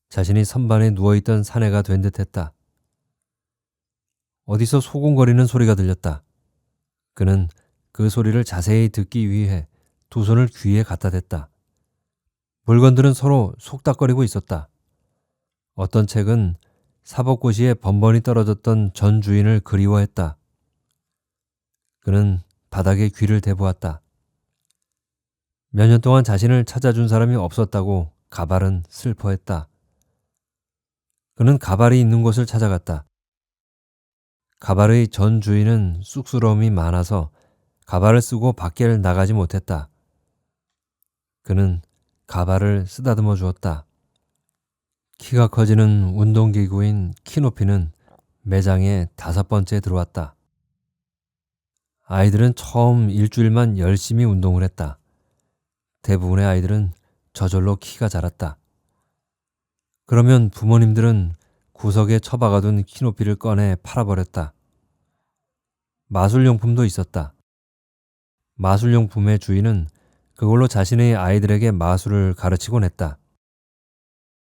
자신이 선반에 누워있던 사내가 된 듯했다. 어디서 소곤거리는 소리가 들렸다. 그는 그 소리를 자세히 듣기 위해 두 손을 귀에 갖다 댔다. 물건들은 서로 속닥거리고 있었다. 어떤 책은 사법고시에 번번이 떨어졌던 전 주인을 그리워했다. 그는 바닥에 귀를 대보았다. 몇 년 동안 자신을 찾아준 사람이 없었다고 가발은 슬퍼했다. 그는 가발이 있는 곳을 찾아갔다. 가발의 전 주인은 쑥스러움이 많아서 가발을 쓰고 밖에 나가지 못했다. 그는 가발을 쓰다듬어 주었다. 키가 커지는 운동기구인 키높이는 매장에 5번째 들어왔다. 아이들은 처음 일주일만 열심히 운동을 했다. 대부분의 아이들은 저절로 키가 자랐다. 그러면 부모님들은 구석에 처박아둔 키높이를 꺼내 팔아버렸다. 마술용품도 있었다. 마술용품의 주인은 그걸로 자신의 아이들에게 마술을 가르치곤 했다.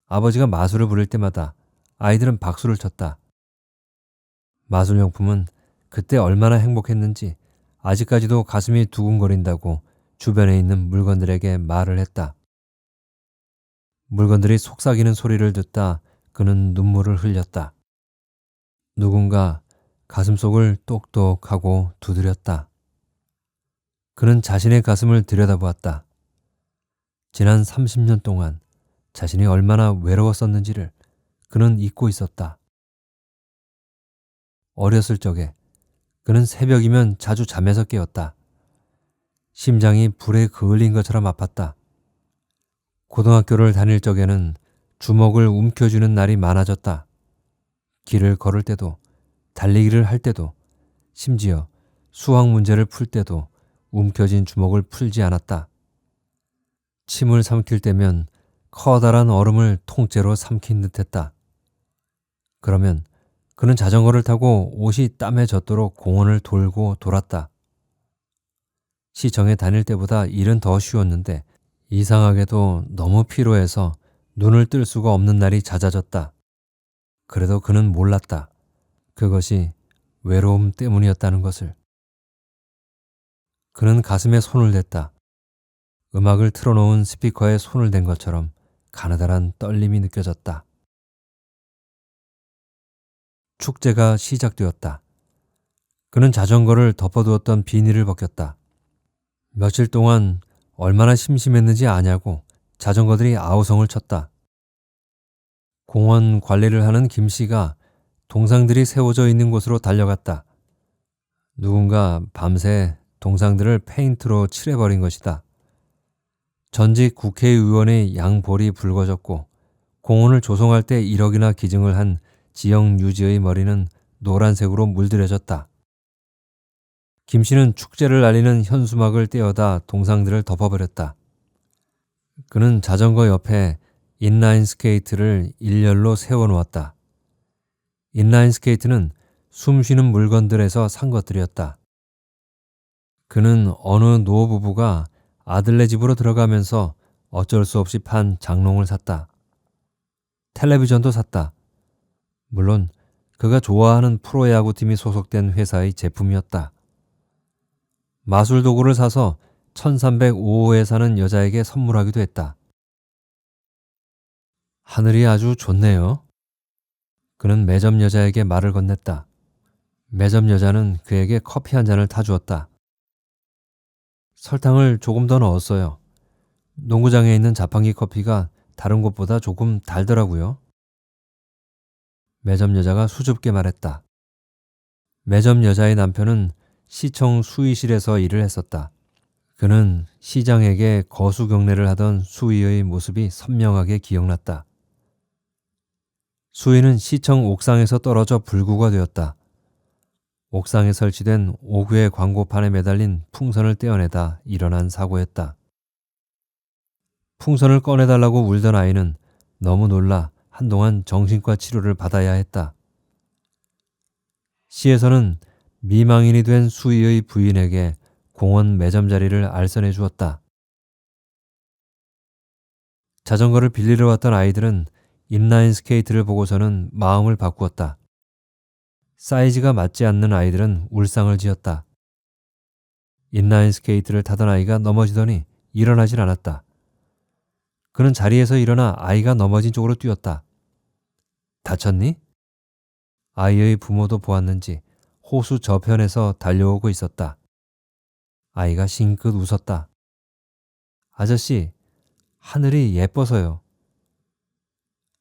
아버지가 마술을 부릴 때마다 아이들은 박수를 쳤다. 마술용품은 그때 얼마나 행복했는지 아직까지도 가슴이 두근거린다고 주변에 있는 물건들에게 말을 했다. 물건들이 속삭이는 소리를 듣다 그는 눈물을 흘렸다. 누군가 가슴속을 똑똑하고 두드렸다. 그는 자신의 가슴을 들여다보았다. 지난 30년 동안 자신이 얼마나 외로웠었는지를 그는 잊고 있었다. 어렸을 적에 그는 새벽이면 자주 잠에서 깨었다. 심장이 불에 그을린 것처럼 아팠다. 고등학교를 다닐 적에는 주먹을 움켜쥐는 날이 많아졌다. 길을 걸을 때도, 달리기를 할 때도, 심지어 수학 문제를 풀 때도 움켜진 주먹을 풀지 않았다. 침을 삼킬 때면 커다란 얼음을 통째로 삼킨 듯했다. 그러면 그는 자전거를 타고 옷이 땀에 젖도록 공원을 돌고 돌았다. 시청에 다닐 때보다 일은 더 쉬웠는데 이상하게도 너무 피로해서 눈을 뜰 수가 없는 날이 잦아졌다. 그래도 그는 몰랐다. 그것이 외로움 때문이었다는 것을. 그는 가슴에 손을 댔다. 음악을 틀어놓은 스피커에 손을 댄 것처럼 가느다란 떨림이 느껴졌다. 축제가 시작되었다. 그는 자전거를 덮어두었던 비닐을 벗겼다. 며칠 동안 얼마나 심심했는지 아냐고 자전거들이 아우성을 쳤다. 공원 관리를 하는 김 씨가 동상들이 세워져 있는 곳으로 달려갔다. 누군가 밤새 동상들을 페인트로 칠해버린 것이다. 전직 국회의원의 양볼이 붉어졌고 공원을 조성할 때 1억이나 기증을 한 지역 유지의 머리는 노란색으로 물들여졌다. 김 씨는 축제를 알리는 현수막을 떼어다 동상들을 덮어버렸다. 그는 자전거 옆에 인라인 스케이트를 일렬로 세워놓았다. 인라인 스케이트는 숨쉬는 물건들에서 산 것들이었다. 그는 어느 노부부가 아들네 집으로 들어가면서 어쩔 수 없이 판 장롱을 샀다. 텔레비전도 샀다. 물론 그가 좋아하는 프로야구팀이 소속된 회사의 제품이었다. 마술 도구를 사서 1305호에 사는 여자에게 선물하기도 했다. 하늘이 아주 좋네요. 그는 매점 여자에게 말을 건넸다. 매점 여자는 그에게 커피 한 잔을 타주었다. 설탕을 조금 더 넣었어요. 농구장에 있는 자판기 커피가 다른 곳보다 조금 달더라고요. 매점 여자가 수줍게 말했다. 매점 여자의 남편은 시청 수의실에서 일을 했었다. 그는 시장에게 거수 경례를 하던 수의의 모습이 선명하게 기억났다. 수의는 시청 옥상에서 떨어져 불구가 되었다. 옥상에 설치된 5구의 광고판에 매달린 풍선을 떼어내다 일어난 사고였다. 풍선을 꺼내달라고 울던 아이는 너무 놀라 한동안 정신과 치료를 받아야 했다. 시에서는 미망인이 된 수의의 부인에게 공원 매점 자리를 알선해 주었다. 자전거를 빌리러 왔던 아이들은 인라인 스케이트를 보고서는 마음을 바꾸었다. 사이즈가 맞지 않는 아이들은 울상을 지었다. 인라인 스케이트를 타던 아이가 넘어지더니 일어나질 않았다. 그는 자리에서 일어나 아이가 넘어진 쪽으로 뛰었다. 다쳤니? 아이의 부모도 보았는지 호수 저편에서 달려오고 있었다. 아이가 싱긋 웃었다. 아저씨, 하늘이 예뻐서요.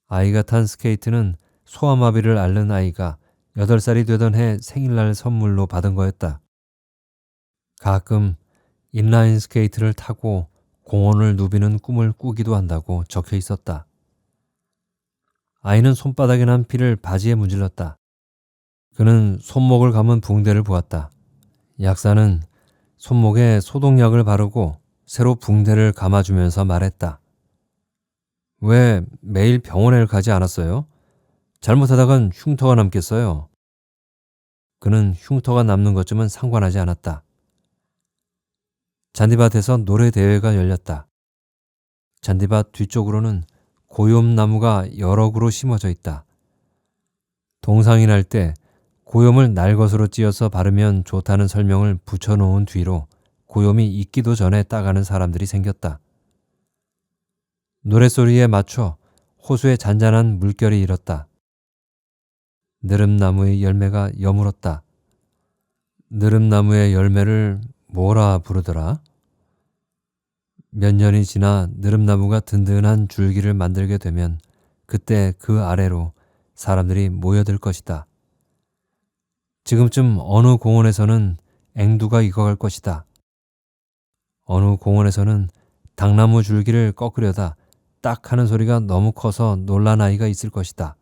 아이가 탄 스케이트는 소아마비를 앓는 아이가 8살이 되던 해 생일날 선물로 받은 거였다. 가끔 인라인 스케이트를 타고 공원을 누비는 꿈을 꾸기도 한다고 적혀 있었다. 아이는 손바닥에 난 피를 바지에 문질렀다. 그는 손목을 감은 붕대를 보았다. 약사는 손목에 소독약을 바르고 새로 붕대를 감아주면서 말했다. 왜 매일 병원에 가지 않았어요? 잘못하다간 흉터가 남겠어요. 그는 흉터가 남는 것쯤은 상관하지 않았다. 잔디밭에서 노래 대회가 열렸다. 잔디밭 뒤쪽으로는 고염나무가 여러 그루 심어져 있다. 동상이 날 때 고염을 날것으로 찧어서 바르면 좋다는 설명을 붙여놓은 뒤로 고염이 있기도 전에 따가는 사람들이 생겼다. 노랫소리에 맞춰 호수에 잔잔한 물결이 일었다. 느릅나무의 열매가 여물었다. 느릅나무의 열매를 뭐라 부르더라? 몇 년이 지나 느릅나무가 든든한 줄기를 만들게 되면 그때 그 아래로 사람들이 모여들 것이다. 지금쯤 어느 공원에서는 앵두가 익어갈 것이다. 어느 공원에서는 당나무 줄기를 꺾으려다 딱 하는 소리가 너무 커서 놀란 아이가 있을 것이다.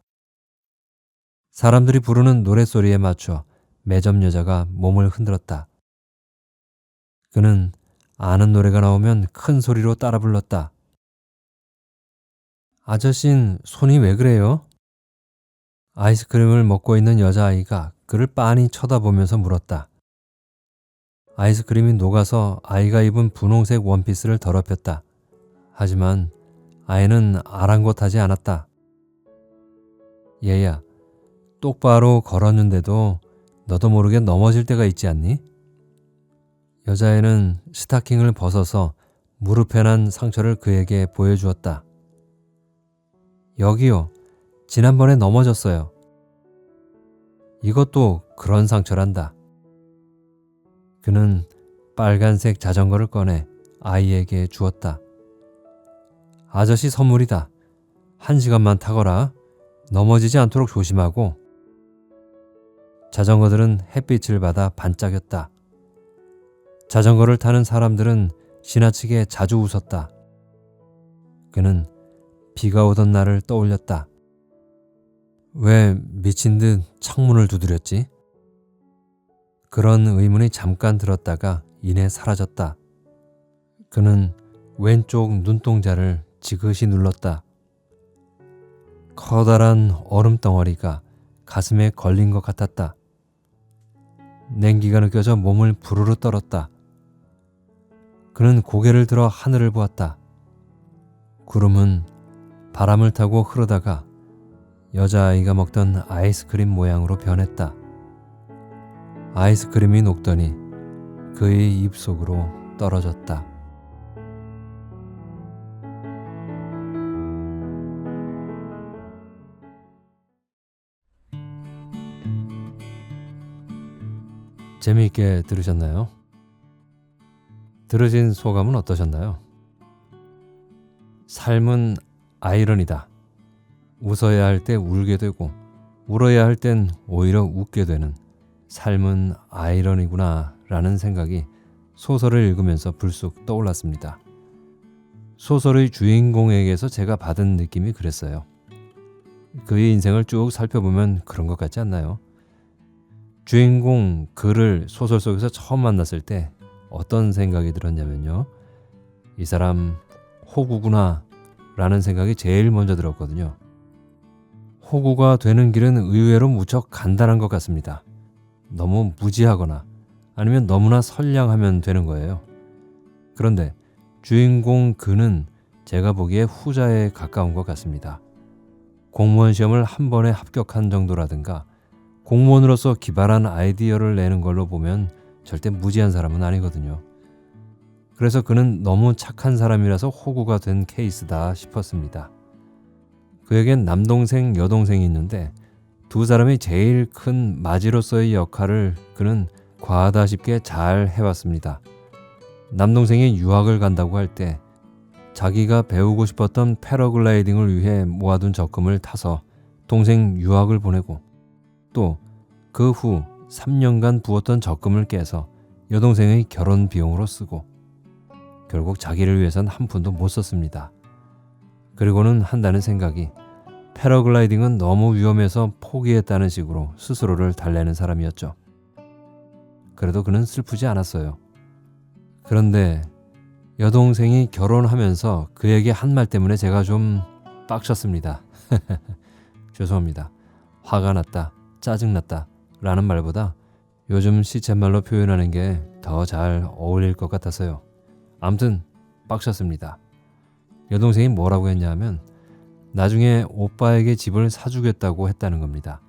사람들이 부르는 노랫소리에 맞춰 매점 여자가 몸을 흔들었다. 그는 아는 노래가 나오면 큰 소리로 따라 불렀다. 아저씨는 손이 왜 그래요? 아이스크림을 먹고 있는 여자아이가 그를 빤히 쳐다보면서 물었다. 아이스크림이 녹아서 아이가 입은 분홍색 원피스를 더럽혔다. 하지만 아이는 아랑곳하지 않았다. 얘야, 똑바로 걸었는데도 너도 모르게 넘어질 때가 있지 않니? 여자애는 스타킹을 벗어서 무릎에 난 상처를 그에게 보여주었다. 여기요. 지난번에 넘어졌어요. 이것도 그런 상처란다. 그는 빨간색 자전거를 꺼내 아이에게 주었다. 아저씨 선물이다. 1시간만 타거라. 넘어지지 않도록 조심하고. 자전거들은 햇빛을 받아 반짝였다. 자전거를 타는 사람들은 지나치게 자주 웃었다. 그는 비가 오던 날을 떠올렸다. 왜 미친 듯 창문을 두드렸지? 그런 의문이 잠깐 들었다가 이내 사라졌다. 그는 왼쪽 눈동자를 지그시 눌렀다. 커다란 얼음 덩어리가 가슴에 걸린 것 같았다. 냉기가 느껴져 몸을 부르르 떨었다. 그는 고개를 들어 하늘을 보았다. 구름은 바람을 타고 흐르다가 여자아이가 먹던 아이스크림 모양으로 변했다. 아이스크림이 녹더니 그의 입속으로 떨어졌다. 재미있게 들으셨나요? 들으신 소감은 어떠셨나요? 삶은 아이러니다. 웃어야 할 때 울게 되고 울어야 할 땐 오히려 웃게 되는 삶은 아이러니구나 라는 생각이 소설을 읽으면서 불쑥 떠올랐습니다. 소설의 주인공에게서 제가 받은 느낌이 그랬어요. 그의 인생을 쭉 살펴보면 그런 것 같지 않나요? 주인공 그를 소설 속에서 처음 만났을 때 어떤 생각이 들었냐면요. 이 사람 호구구나 라는 생각이 제일 먼저 들었거든요. 호구가 되는 길은 의외로 무척 간단한 것 같습니다. 너무 무지하거나 아니면 너무나 선량하면 되는 거예요. 그런데 주인공 그는 제가 보기에 후자에 가까운 것 같습니다. 공무원 시험을 한 번에 합격한 정도라든가 공무원으로서 기발한 아이디어를 내는 걸로 보면 절대 무지한 사람은 아니거든요. 그래서 그는 너무 착한 사람이라서 호구가 된 케이스다 싶었습니다. 그에겐 남동생, 여동생이 있는데 두 사람이 제일 큰 마지로서의 역할을 그는 과하다 싶게 잘 해왔습니다. 남동생이 유학을 간다고 할 때 자기가 배우고 싶었던 패러글라이딩을 위해 모아둔 적금을 타서 동생 유학을 보내고 또 그 후 3년간 부었던 적금을 깨서 여동생의 결혼 비용으로 쓰고 결국 자기를 위해선 한 푼도 못 썼습니다. 그리고는 한다는 생각이 패러글라이딩은 너무 위험해서 포기했다는 식으로 스스로를 달래는 사람이었죠. 그래도 그는 슬프지 않았어요. 그런데 여동생이 결혼하면서 그에게 한 말 때문에 제가 좀 빡쳤습니다. 죄송합니다. 화가 났다, 짜증났다 라는 말보다 요즘 시쳇말로 표현하는 게 더 잘 어울릴 것 같아서요. 아무튼 빡쳤습니다. 여동생이 뭐라고 했냐 하면 나중에 오빠에게 집을 사주겠다고 했다는 겁니다.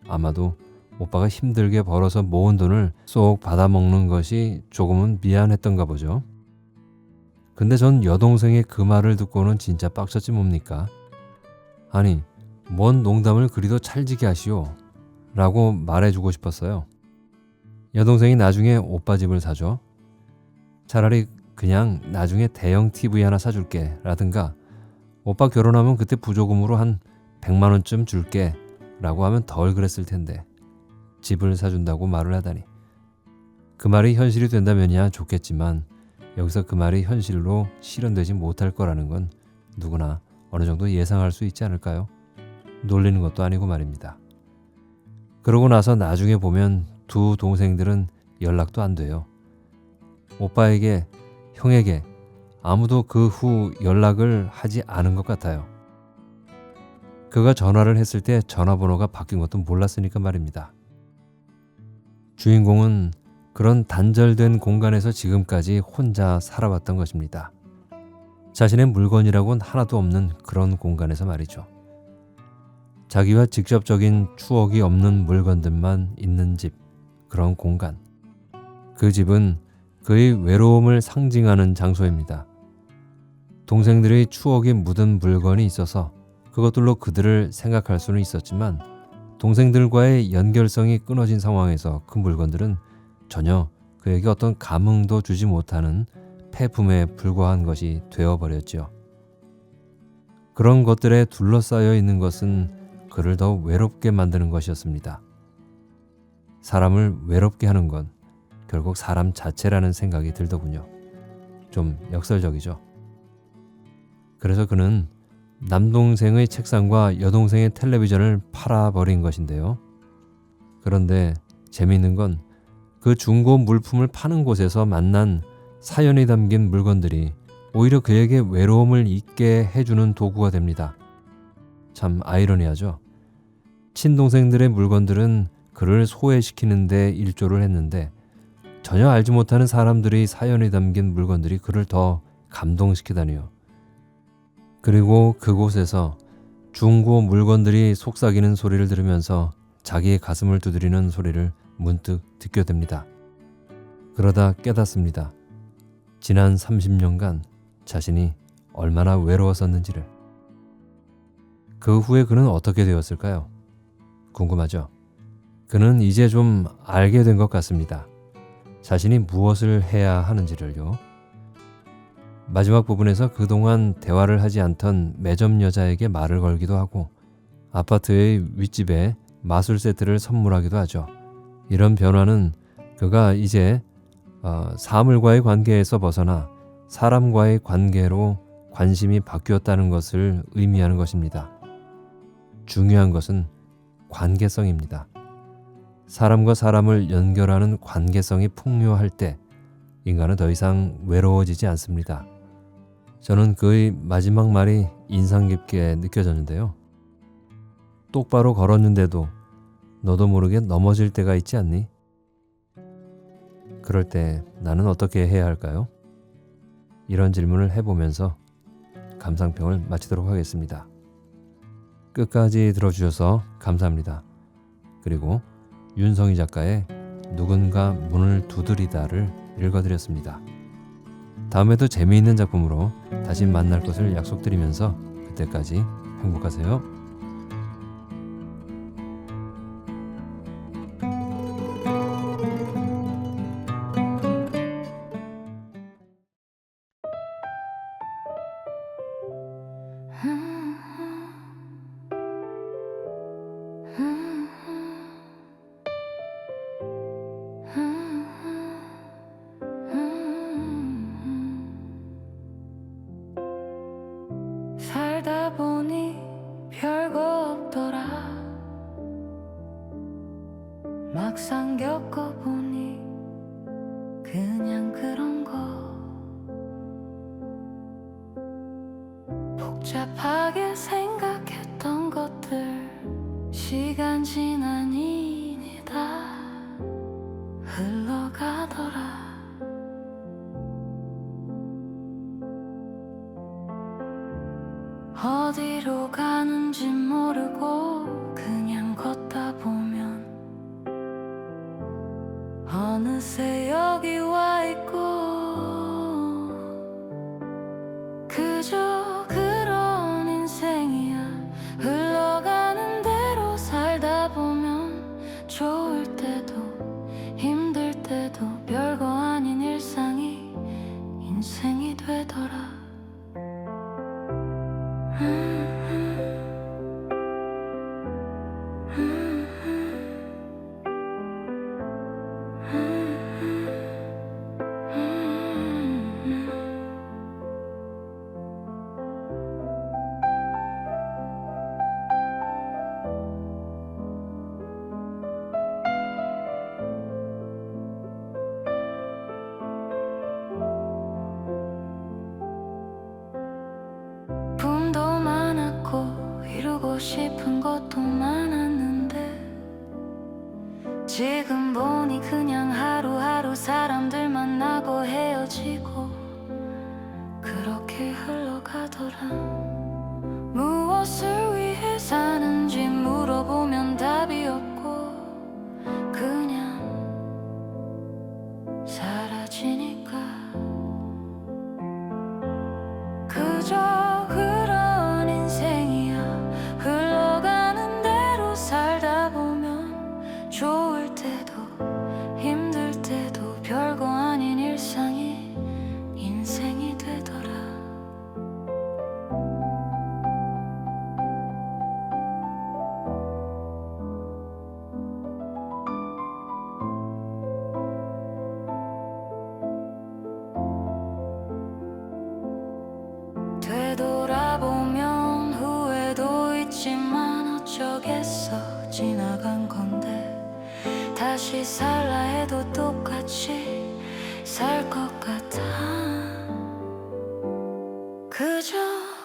아마도 오빠가 힘들게 벌어서 모은 돈을 쏙 받아먹는 것이 조금은 미안했던가 보죠. 근데 전 여동생의 그 말을 듣고는 진짜 빡쳤지 뭡니까? 아니, 뭔 농담을 그리도 찰지게 하시오 라고 말해주고 싶었어요. 여동생이 나중에 오빠 집을 사줘. 차라리 그냥 나중에 대형 TV 하나 사줄게 라든가 오빠 결혼하면 그때 부조금으로 한 100만 원쯤 줄게 라고 하면 덜 그랬을 텐데 집을 사준다고 말을 하다니. 그 말이 현실이 된다면야 좋겠지만 여기서 그 말이 현실로 실현되지 못할 거라는 건 누구나 어느 정도 예상할 수 있지 않을까요? 놀리는 것도 아니고 말입니다. 그러고 나서 나중에 보면 두 동생들은 연락도 안 돼요. 오빠에게, 형에게 아무도 그 후 연락을 하지 않은 것 같아요. 그가 전화를 했을 때 전화번호가 바뀐 것도 몰랐으니까 말입니다. 주인공은 그런 단절된 공간에서 지금까지 혼자 살아왔던 것입니다. 자신의 물건이라고는 하나도 없는 그런 공간에서 말이죠. 자기와 직접적인 추억이 없는 물건들만 있는 집, 그런 공간. 그 집은 그의 외로움을 상징하는 장소입니다. 동생들의 추억이 묻은 물건이 있어서 그것들로 그들을 생각할 수는 있었지만 동생들과의 연결성이 끊어진 상황에서 그 물건들은 전혀 그에게 어떤 감흥도 주지 못하는 폐품에 불과한 것이 되어버렸죠. 그런 것들에 둘러싸여 있는 것은 그를 더 외롭게 만드는 것이었습니다. 사람을 외롭게 하는 건 결국 사람 자체라는 생각이 들더군요. 좀 역설적이죠. 그래서 그는 남동생의 책상과 여동생의 텔레비전을 팔아버린 것인데요. 그런데 재미있는 건 그 중고 물품을 파는 곳에서 만난 사연이 담긴 물건들이 오히려 그에게 외로움을 잊게 해주는 도구가 됩니다. 참 아이러니하죠. 친동생들의 물건들은 그를 소외시키는 데 일조를 했는데 전혀 알지 못하는 사람들의 사연이 담긴 물건들이 그를 더 감동시키다니요. 그리고 그곳에서 중고 물건들이 속삭이는 소리를 들으면서 자기의 가슴을 두드리는 소리를 문득 듣게 됩니다. 그러다 깨닫습니다. 지난 30년간 자신이 얼마나 외로웠었는지를. 그 후에 그는 어떻게 되었을까요? 궁금하죠? 그는 이제 좀 알게 된 것 같습니다. 자신이 무엇을 해야 하는지를요. 마지막 부분에서 그동안 대화를 하지 않던 매점 여자에게 말을 걸기도 하고 아파트의 윗집에 마술 세트를 선물하기도 하죠. 이런 변화는 그가 이제 사물과의 관계에서 벗어나 사람과의 관계로 관심이 바뀌었다는 것을 의미하는 것입니다. 중요한 것은 관계성입니다. 사람과 사람을 연결하는 관계성이 풍요할 때 인간은 더 이상 외로워지지 않습니다. 저는 그의 마지막 말이 인상 깊게 느껴졌는데요. 똑바로 걸었는데도 너도 모르게 넘어질 때가 있지 않니? 그럴 때 나는 어떻게 해야 할까요? 이런 질문을 해보면서 감상평을 마치도록 하겠습니다. 끝까지 들어주셔서 감사합니다. 그리고 윤성희 작가의 누군가 문을 두드리다를 읽어드렸습니다. 다음에도 재미있는 작품으로 다시 만날 것을 약속드리면서 그때까지 행복하세요. 살다 보니 별거 없더라. 막상 겪어보니 그냥 그런 거. 복잡하게 생각했던 것들 시간 지나니 다 흘러가더라. 어디로 가는지 모르고 그냥 걷다 보면 어느새 여기 와 있고 그저 그런 인생이야. 흘러가는 대로 살다 보면 좋을 때도 힘들 때도 별거 아닌 일상이 인생이 되더라. 것도 많았는데 지금 보니 그냥 하루하루 사람들 만나고 헤어지고 그렇게 흘러가더라. 무엇을 위해 사는지 물어보면 답이 없고 그냥 사라지니까 그저 그런 인생이야. 흘러가는 대로 살다 보면 좋을 때도 힘들 때도 별거 아닌 일상이 인생이 되더라. 되돌아보면 후회도 있지만 어쩌겠어. 지나간 건데 다시 살라 해도 똑같이 살 것 같아. 그저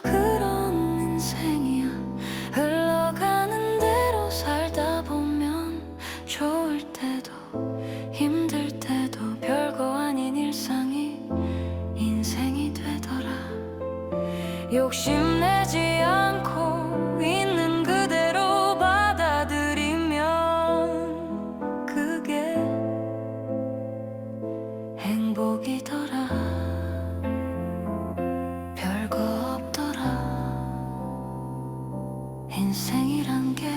그런 인생이야. 흘러가는 대로 살다 보면 좋을 때도 힘들 때도 별거 아닌 일상이 인생이 되더라. 욕심내지 않고 있는 그대로 받아들이면 그게 행복이더라. 별거 없더라. 인생이란 게